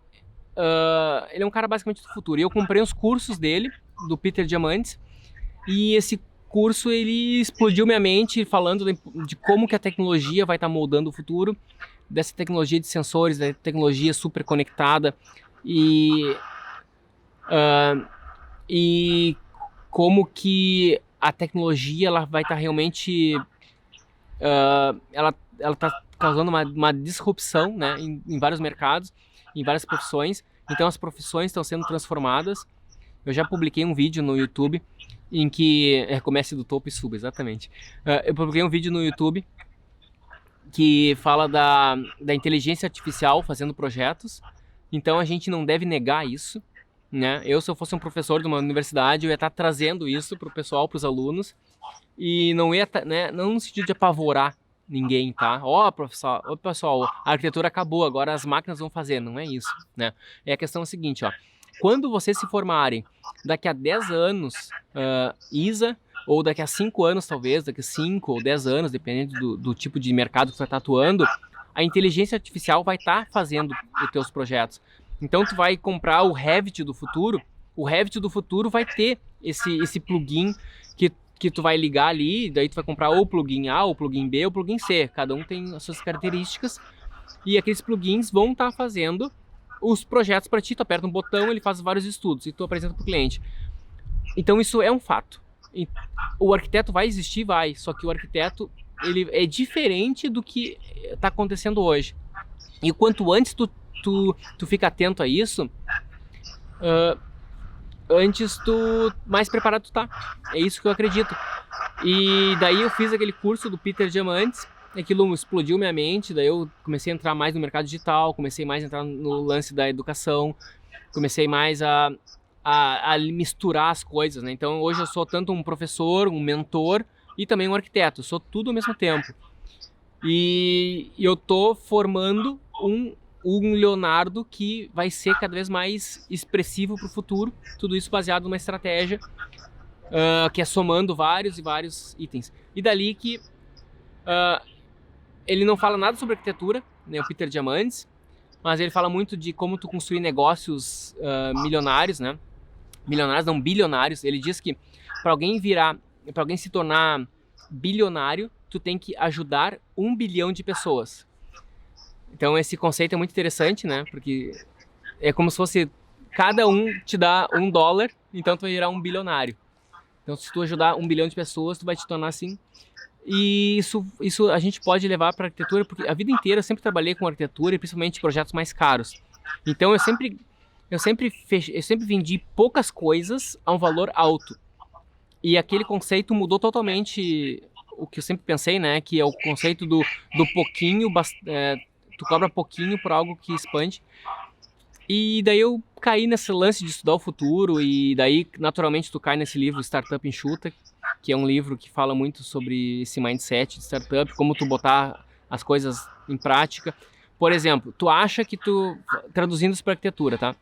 é um cara basicamente do futuro. E eu comprei os cursos dele, do Peter Diamandis, e esse curso ele explodiu minha mente falando de como que a tecnologia vai estar moldando o futuro, dessa tecnologia de sensores, da tecnologia super conectada, e como que a tecnologia ela vai estar realmente ela está causando uma disrupção, né, em vários mercados, em várias profissões. Então as profissões estão sendo transformadas. Eu já publiquei um vídeo no YouTube em que... comece do topo e suba, exatamente. Eu publiquei um vídeo no YouTube que fala da inteligência artificial fazendo projetos. Então a gente não deve negar isso, né? Se eu fosse um professor de uma universidade, eu ia estar trazendo isso para o pessoal, para os alunos, e não ia, né, não no sentido de apavorar, ninguém, tá? Ó, professor, ó, pessoal, a arquitetura acabou, agora as máquinas vão fazer. Não é isso, né? É a questão seguinte, ó. Quando vocês se formarem daqui a 10 anos, ISA, ou daqui a 5 anos talvez, daqui a 5 ou 10 anos, dependendo do tipo de mercado que você vai estar atuando, a inteligência artificial vai estar fazendo os teus projetos. Então tu vai comprar o Revit do futuro, o Revit do futuro vai ter esse plugin que tu vai ligar ali, daí tu vai comprar ou o plugin A, ou o plugin B, ou o plugin C. Cada um tem as suas características e aqueles plugins vão estar fazendo os projetos para ti. Tu aperta um botão, ele faz vários estudos e tu apresenta para o cliente. Então isso é um fato. O arquiteto vai existir? Vai, só que o arquiteto ele é diferente do que está acontecendo hoje. E quanto antes tu fica atento a isso, antes mais preparado tu tá. É isso que eu acredito. E daí eu fiz aquele curso do Peter Diamandis, aquilo explodiu minha mente, daí eu comecei a entrar mais no mercado digital, comecei mais a entrar no lance da educação, comecei mais a misturar as coisas, né? Então hoje eu sou tanto um professor, um mentor e também um arquiteto, eu sou tudo ao mesmo tempo. E eu tô formando um Leonardo que vai ser cada vez mais expressivo para o futuro, tudo isso baseado numa estratégia que é somando vários e vários itens. E dali que ele não fala nada sobre arquitetura, né, o Peter Diamandis, mas ele fala muito de como tu construir negócios milionários, né? Milionários, não bilionários. Ele diz que para alguém se tornar bilionário, tu tem que ajudar 1 bilhão de pessoas. Então esse conceito é muito interessante, né? Porque é como se fosse cada um te dá $1, então tu vai virar um bilionário. Então se tu ajudar 1 bilhão de pessoas, tu vai te tornar assim. E isso a gente pode levar para arquitetura, porque a vida inteira eu sempre trabalhei com arquitetura e principalmente projetos mais caros. Então eu sempre vendi poucas coisas a um valor alto. E aquele conceito mudou totalmente o que eu sempre pensei, né? Que é o conceito do pouquinho, tu cobra pouquinho por algo que expande. E daí eu caí nesse lance de estudar o futuro e daí naturalmente tu cai nesse livro Startup Enxuta, que é um livro que fala muito sobre esse mindset de startup, como tu botar as coisas em prática. Por exemplo, tu acha que traduzindo isso para arquitetura, tá?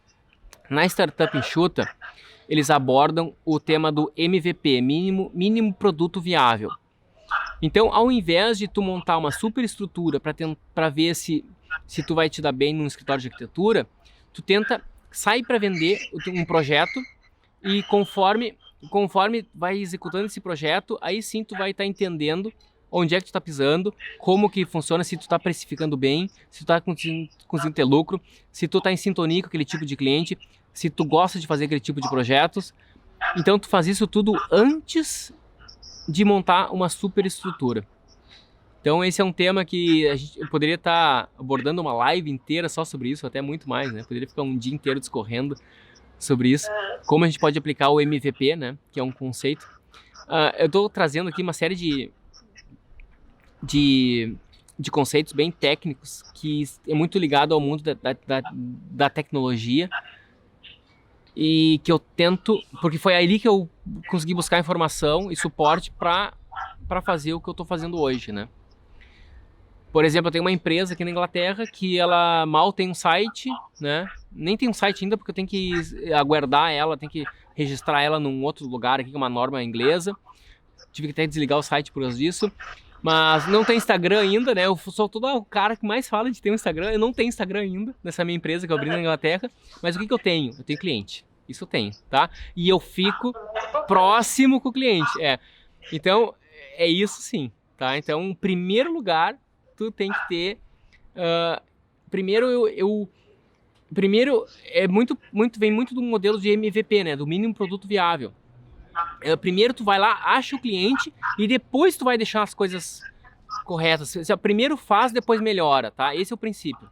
Na Startup Enxuta, eles abordam o tema do MVP, mínimo produto viável. Então, ao invés de tu montar uma super estrutura para ver se tu vai te dar bem num escritório de arquitetura, tu sai para vender um projeto e conforme vai executando esse projeto, aí sim tu vai estar entendendo onde é que tu está pisando, como que funciona, se tu está precificando bem, se tu está conseguindo ter lucro, se tu está em sintonia com aquele tipo de cliente, se tu gosta de fazer aquele tipo de projetos. Então tu faz isso tudo antes de montar uma super estrutura. Então esse é um tema que eu poderia estar abordando uma live inteira só sobre isso, até muito mais, né? Poderia ficar um dia inteiro discorrendo sobre isso, como a gente pode aplicar o MVP, né? Que é um conceito. Eu estou trazendo aqui uma série de conceitos bem técnicos que é muito ligado ao mundo da tecnologia e que eu tento, porque foi ali que eu consegui buscar informação e suporte para fazer o que eu estou fazendo hoje, né? Por exemplo, eu tenho uma empresa aqui na Inglaterra que ela mal tem um site, né? Nem tem um site ainda porque eu tenho que aguardar ela, tenho que registrar ela num outro lugar aqui, que é uma norma inglesa. Tive que até desligar o site por causa disso. Mas não tem Instagram ainda, né? Eu sou todo o cara que mais fala de ter um Instagram. Eu não tenho Instagram ainda nessa minha empresa que eu abri na Inglaterra. Mas o que eu tenho? Eu tenho cliente. Isso eu tenho, tá? E eu fico próximo com o cliente. Então, é isso sim, tá? Então, em primeiro lugar, tu tem que ter... primeiro vem muito do modelo de MVP, né? Do mínimo produto viável. Primeiro tu vai lá, acha o cliente e depois tu vai deixar as coisas corretas. Primeiro faz, depois melhora, tá? Esse é o princípio.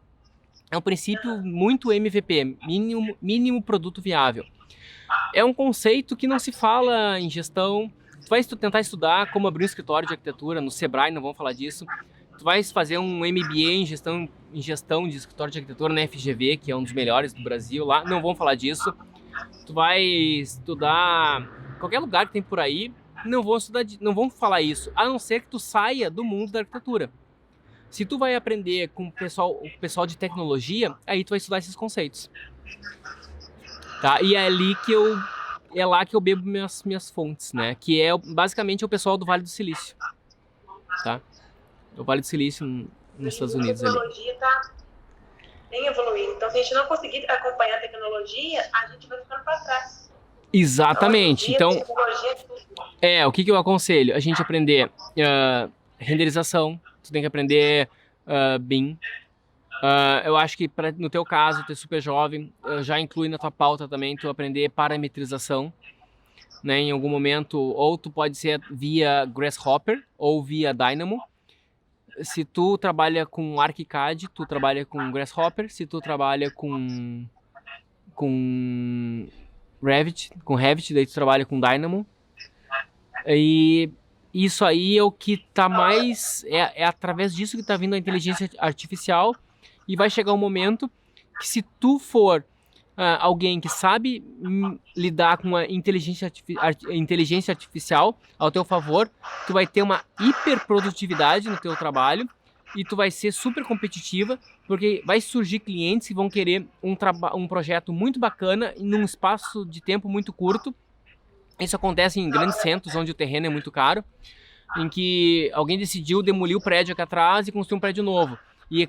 É um princípio muito MVP, mínimo produto viável. É um conceito que não se fala em gestão. Tu vai tentar estudar como abrir um escritório de arquitetura no Sebrae, não vamos falar disso. Tu vai fazer um MBA em gestão de escritório de arquitetura na FGV, que é um dos melhores do Brasil lá, não vamos falar disso. Tu vai estudar qualquer lugar que tem por aí, não vão falar isso, a não ser que tu saia do mundo da arquitetura. Se tu vai aprender com o pessoal de tecnologia, aí tu vai estudar esses conceitos. Tá? E é lá que eu bebo minhas fontes, né? Que é basicamente o pessoal do Vale do Silício. Tá? O Vale do Silício nos Estados Unidos. A tecnologia está bem evoluindo. Então, se a gente não conseguir acompanhar a tecnologia, a gente vai ficando para trás. Exatamente. Então, o que eu aconselho? A gente aprender renderização, tu tem que aprender BIM. Eu acho que no teu caso, tu é super jovem, já inclui na tua pauta também tu aprender parametrização, né? Em algum momento, ou tu pode ser via Grasshopper ou via Dynamo. Se tu trabalha com ArchiCAD, tu trabalha com Grasshopper. Se tu trabalha com Revit, daí tu trabalha com Dynamo. E isso aí é o que tá mais... É através disso que tá vindo a inteligência artificial. E vai chegar um momento que, se tu for alguém que sabe lidar com a inteligência artificial ao teu favor, tu vai ter uma hiperprodutividade no teu trabalho e tu vai ser super competitiva, porque vai surgir clientes que vão querer um projeto muito bacana em um espaço de tempo muito curto. Isso acontece em grandes centros onde o terreno é muito caro, em que alguém decidiu demolir o prédio aqui atrás e construir um prédio novo. E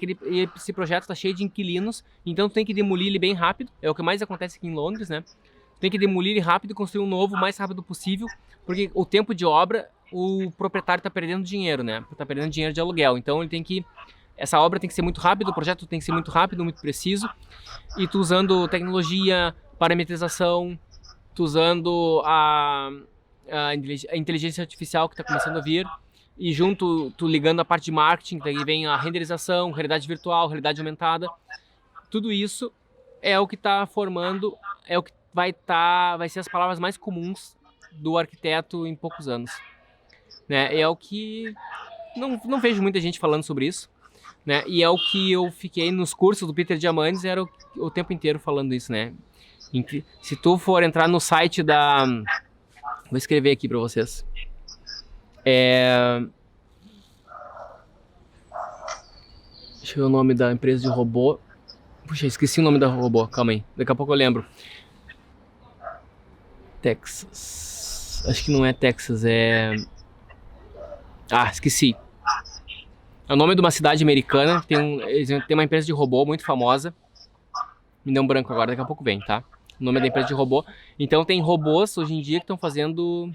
esse projeto está cheio de inquilinos, então tu tem que demolir ele bem rápido. É o que mais acontece aqui em Londres, né? Tu tem que demolir ele rápido e construir um novo o mais rápido possível, porque o tempo de obra, o proprietário está perdendo dinheiro, né? Está perdendo dinheiro de aluguel. Então ele tem que... Essa obra tem que ser muito rápida, o projeto tem que ser muito rápido, muito preciso. E tu usando tecnologia, parametrização, tu usando a inteligência artificial que está começando a vir, e junto, tu ligando a parte de marketing, daí vem a renderização, realidade virtual, realidade aumentada. Tudo isso é o que está formando, é o que vai ser as palavras mais comuns do arquiteto em poucos anos. Né? É o que... Não vejo muita gente falando sobre isso. Né? E é o que eu fiquei nos cursos do Peter Diamandis, era o tempo inteiro falando isso, né? Se tu for entrar no site da... Vou escrever aqui para vocês. Deixa eu ver o nome da empresa de robô. Puxa, esqueci o nome da robô, calma aí. Daqui a pouco eu lembro. Texas. Acho que não é Texas, esqueci. É o nome de uma cidade americana. Tem uma empresa de robô muito famosa. Me deu um branco agora, daqui a pouco vem, tá? O nome da empresa de robô. Então tem robôs hoje em dia que estão fazendo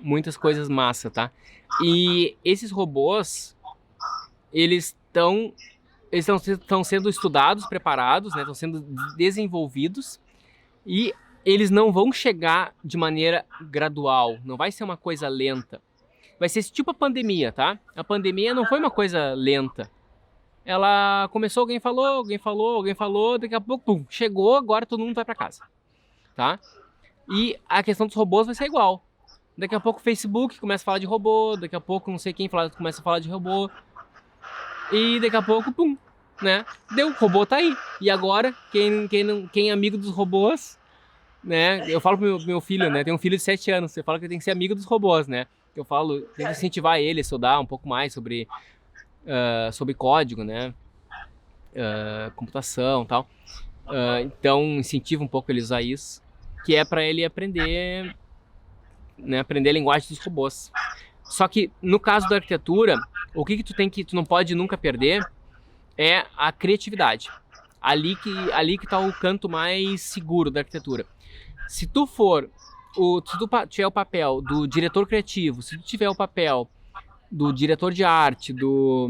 muitas coisas massa, tá? E esses robôs, eles estão sendo estudados, preparados, né? Estão sendo desenvolvidos, e eles não vão chegar de maneira gradual, não vai ser uma coisa lenta. Vai ser tipo a pandemia, tá? A pandemia não foi uma coisa lenta. Ela começou, alguém falou, daqui a pouco, pum, chegou, agora todo mundo vai pra casa, tá? E a questão dos robôs vai ser igual. Daqui a pouco o Facebook começa a falar de robô, daqui a pouco não sei quem começa a falar de robô. E daqui a pouco, pum, né? O robô tá aí. E agora, quem é amigo dos robôs, né? Eu falo pro meu filho, né? Tem um filho de 7 anos, eu falo que tem que ser amigo dos robôs, né? Eu falo, tem que incentivar ele a estudar um pouco mais sobre código, né? Computação e tal. Então, incentivo um pouco ele a usar isso, que é para ele aprender, né? Aprender a linguagem dos robôs. Só que, no caso da arquitetura, o que tu não pode nunca perder é a criatividade. Ali que tá o canto mais seguro da arquitetura. Se tu tiver o papel do diretor criativo, se tu tiver o papel do diretor de arte, do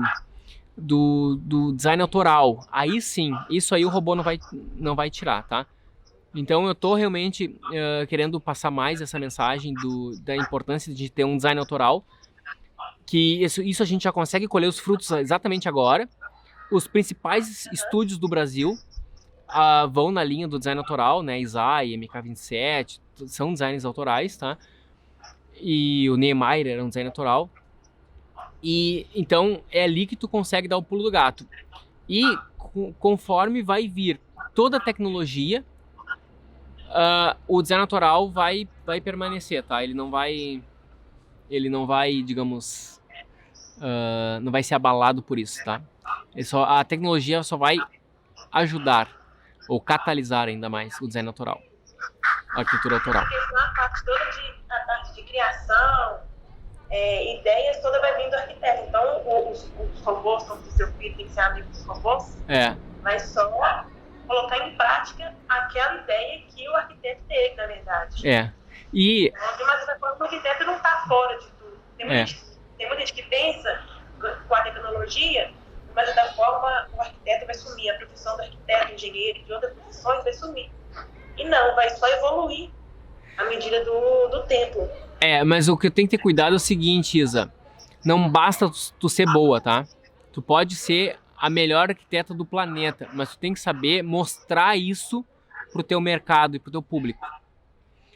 design autoral, aí sim, isso aí o robô não vai tirar, tá? Então eu tô realmente querendo passar mais essa mensagem da importância de ter um design autoral, que isso a gente já consegue colher os frutos exatamente agora. Os principais estúdios do Brasil vão na linha do design autoral, né? Isai, MK27, são designs autorais, tá? E o Niemeyer era um design autoral. E então é ali que tu consegue dar o pulo do gato. E conforme vai vir toda a tecnologia, o design autoral vai permanecer, tá? Ele não vai, digamos, não vai ser abalado por isso, tá? A tecnologia só vai ajudar ou catalisar ainda mais o design autoral, a arquitetura autoral. A parte toda a parte de criação, ideias toda vai vir do arquiteto. Então, os robôs, como o seu filho tem que ser amigo dos robôs, vai só colocar em prática aquela ideia que o arquiteto teve, na verdade. E... De uma certa forma, o arquiteto não está fora de tudo. Tem muita gente que pensa com a tecnologia, mas da forma o arquiteto vai sumir, a profissão do arquiteto, engenheiro, de outras profissões vai sumir. E não, vai só evoluir à medida do tempo. Mas o que eu tenho que ter cuidado é o seguinte, Isa, não basta tu ser boa, tá? Tu pode ser a melhor arquiteta do planeta, mas tu tem que saber mostrar isso pro teu mercado e pro teu público.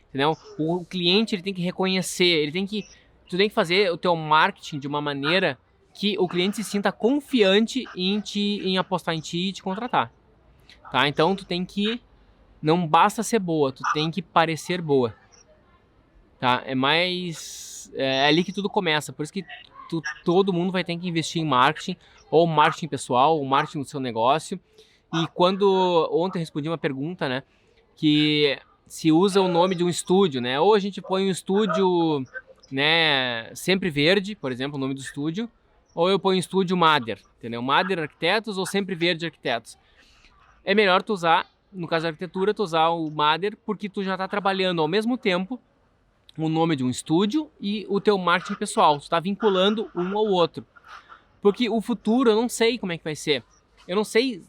Entendeu? O cliente, ele tem que reconhecer, tu tem que fazer o teu marketing de uma maneira que o cliente se sinta confiante em apostar em ti e te contratar. Tá? Então tu tem que, não basta ser boa, tu tem que parecer boa. Tá? É ali que tudo começa, por isso que todo mundo vai ter que investir em marketing, ou marketing pessoal, ou marketing do seu negócio. E ontem eu respondi uma pergunta, né, que se usa o nome de um estúdio, né, ou a gente põe um estúdio, né, Sempre Verde, por exemplo, o nome do estúdio, ou eu ponho estúdio Mader, entendeu? Mader Arquitetos ou Sempre Verde Arquitetos. É melhor tu usar, no caso da arquitetura, tu usar o Mader, porque tu já está trabalhando ao mesmo tempo o nome de um estúdio e o teu marketing pessoal. Tu está vinculando um ao outro. Porque o futuro, eu não sei como é que vai ser. Eu não sei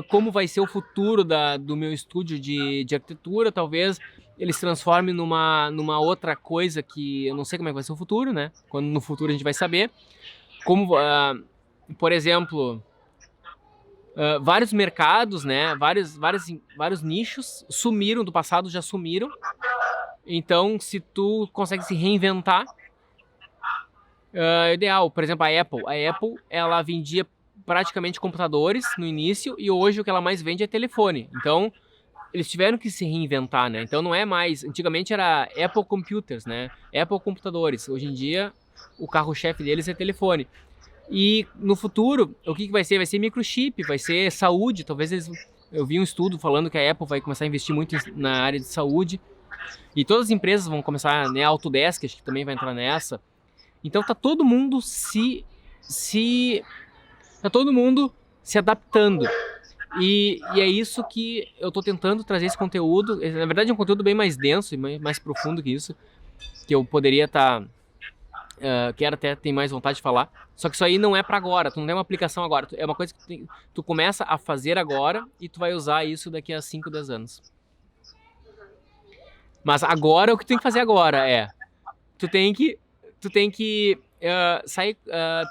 como vai ser o futuro do meu estúdio de arquitetura. Talvez ele se transforme numa outra coisa que eu não sei como é que vai ser o futuro, né? Quando no futuro a gente vai saber. Como, por exemplo, vários mercados, né? Vários nichos sumiram do passado, já sumiram. Então, se tu consegue se reinventar, é ideal. Por exemplo, a Apple. A Apple, ela vendia praticamente computadores no início e hoje o que ela mais vende é telefone. Então, eles tiveram que se reinventar, né? Então, não é mais... Antigamente era Apple Computers, né? Apple Computadores. Hoje em dia, o carro-chefe deles é telefone. E no futuro, o que vai ser? Vai ser microchip, vai ser saúde. Talvez eu vi um estudo falando que a Apple vai começar a investir muito na área de saúde. E todas as empresas vão começar, né? A Autodesk, acho que também vai entrar nessa. Então tá todo mundo tá todo mundo se adaptando. E é isso que eu tô tentando trazer esse conteúdo. Na verdade é um conteúdo bem mais denso e mais profundo que isso. Que eu poderia estar... quero até ter mais vontade de falar. Só que isso aí não é pra agora. Tu não tem uma aplicação agora. É uma coisa que tu começa a fazer agora e tu vai usar isso daqui a 5, 10 anos. Mas agora, o que tu tem que fazer agora é... Tu tem que sair,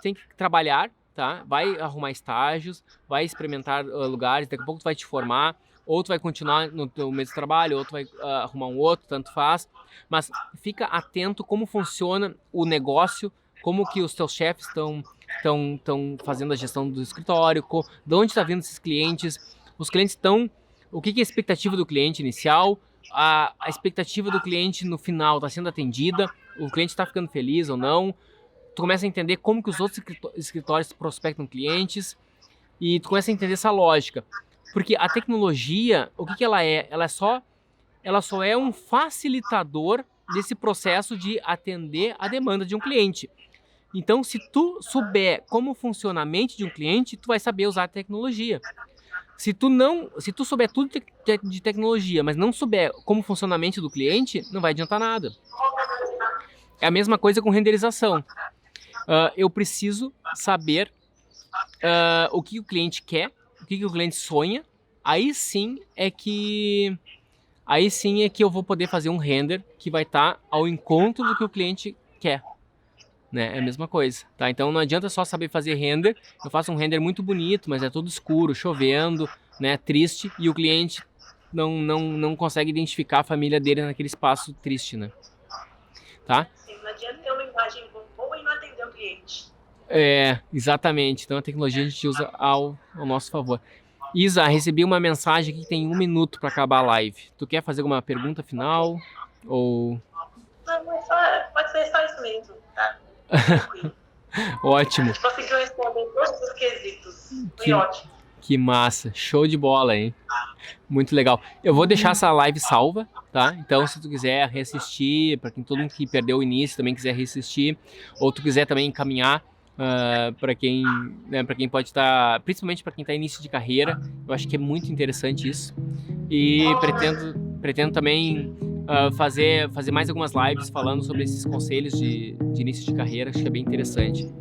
tem que trabalhar, tá? Vai arrumar estágios, vai experimentar lugares, daqui a pouco tu vai te formar, ou tu vai continuar no teu mesmo trabalho, ou tu vai arrumar um outro, tanto faz. Mas fica atento como funciona o negócio, como que os teus chefes estão fazendo a gestão do escritório, de onde está vindo esses clientes, os clientes estão... O que é a expectativa do cliente inicial, a expectativa do cliente no final está sendo atendida, o cliente está ficando feliz ou não. Tu começa a entender como que os outros escritórios prospectam clientes e tu começa a entender essa lógica. Porque a tecnologia, o que ela é? Ela só é um facilitador desse processo de atender a demanda de um cliente. Então, se tu souber como funciona a mente de um cliente, tu vai saber usar a tecnologia. Se tu souber tudo de tecnologia, mas não souber como funciona a mente do cliente, não vai adiantar nada. É a mesma coisa com renderização. Eu preciso saber o que o cliente quer, o que o cliente sonha. Aí sim é que eu vou poder fazer um render que vai estar ao encontro do que o cliente quer. Né? É a mesma coisa, tá? Então não adianta só saber fazer render. Eu faço um render muito bonito, mas é todo escuro, chovendo, né? Triste, e o cliente não consegue identificar a família dele naquele espaço triste, né? Tá? Sim, não adianta ter uma imagem boa e não atender o cliente. Exatamente. Então a tecnologia a gente usa ao nosso favor. Isa, recebi uma mensagem aqui que tem 1 minuto para acabar a live. Tu quer fazer alguma pergunta final? Ou... Não, pode ser só isso mesmo, tá? Ótimo. A gente conseguiu responder todos os quesitos. Foi Que, ótimo. que massa. Show de bola, hein? Muito legal. Eu vou deixar essa live salva, tá? Então, se tu quiser reassistir, para quem todo mundo que perdeu o início também quiser reassistir, ou tu quiser também encaminhar para quem, né, para quem pode estar, principalmente para quem está início de carreira, eu acho que é muito interessante isso. E pretendo também fazer mais algumas lives falando sobre esses conselhos de início de carreira, acho que é bem interessante.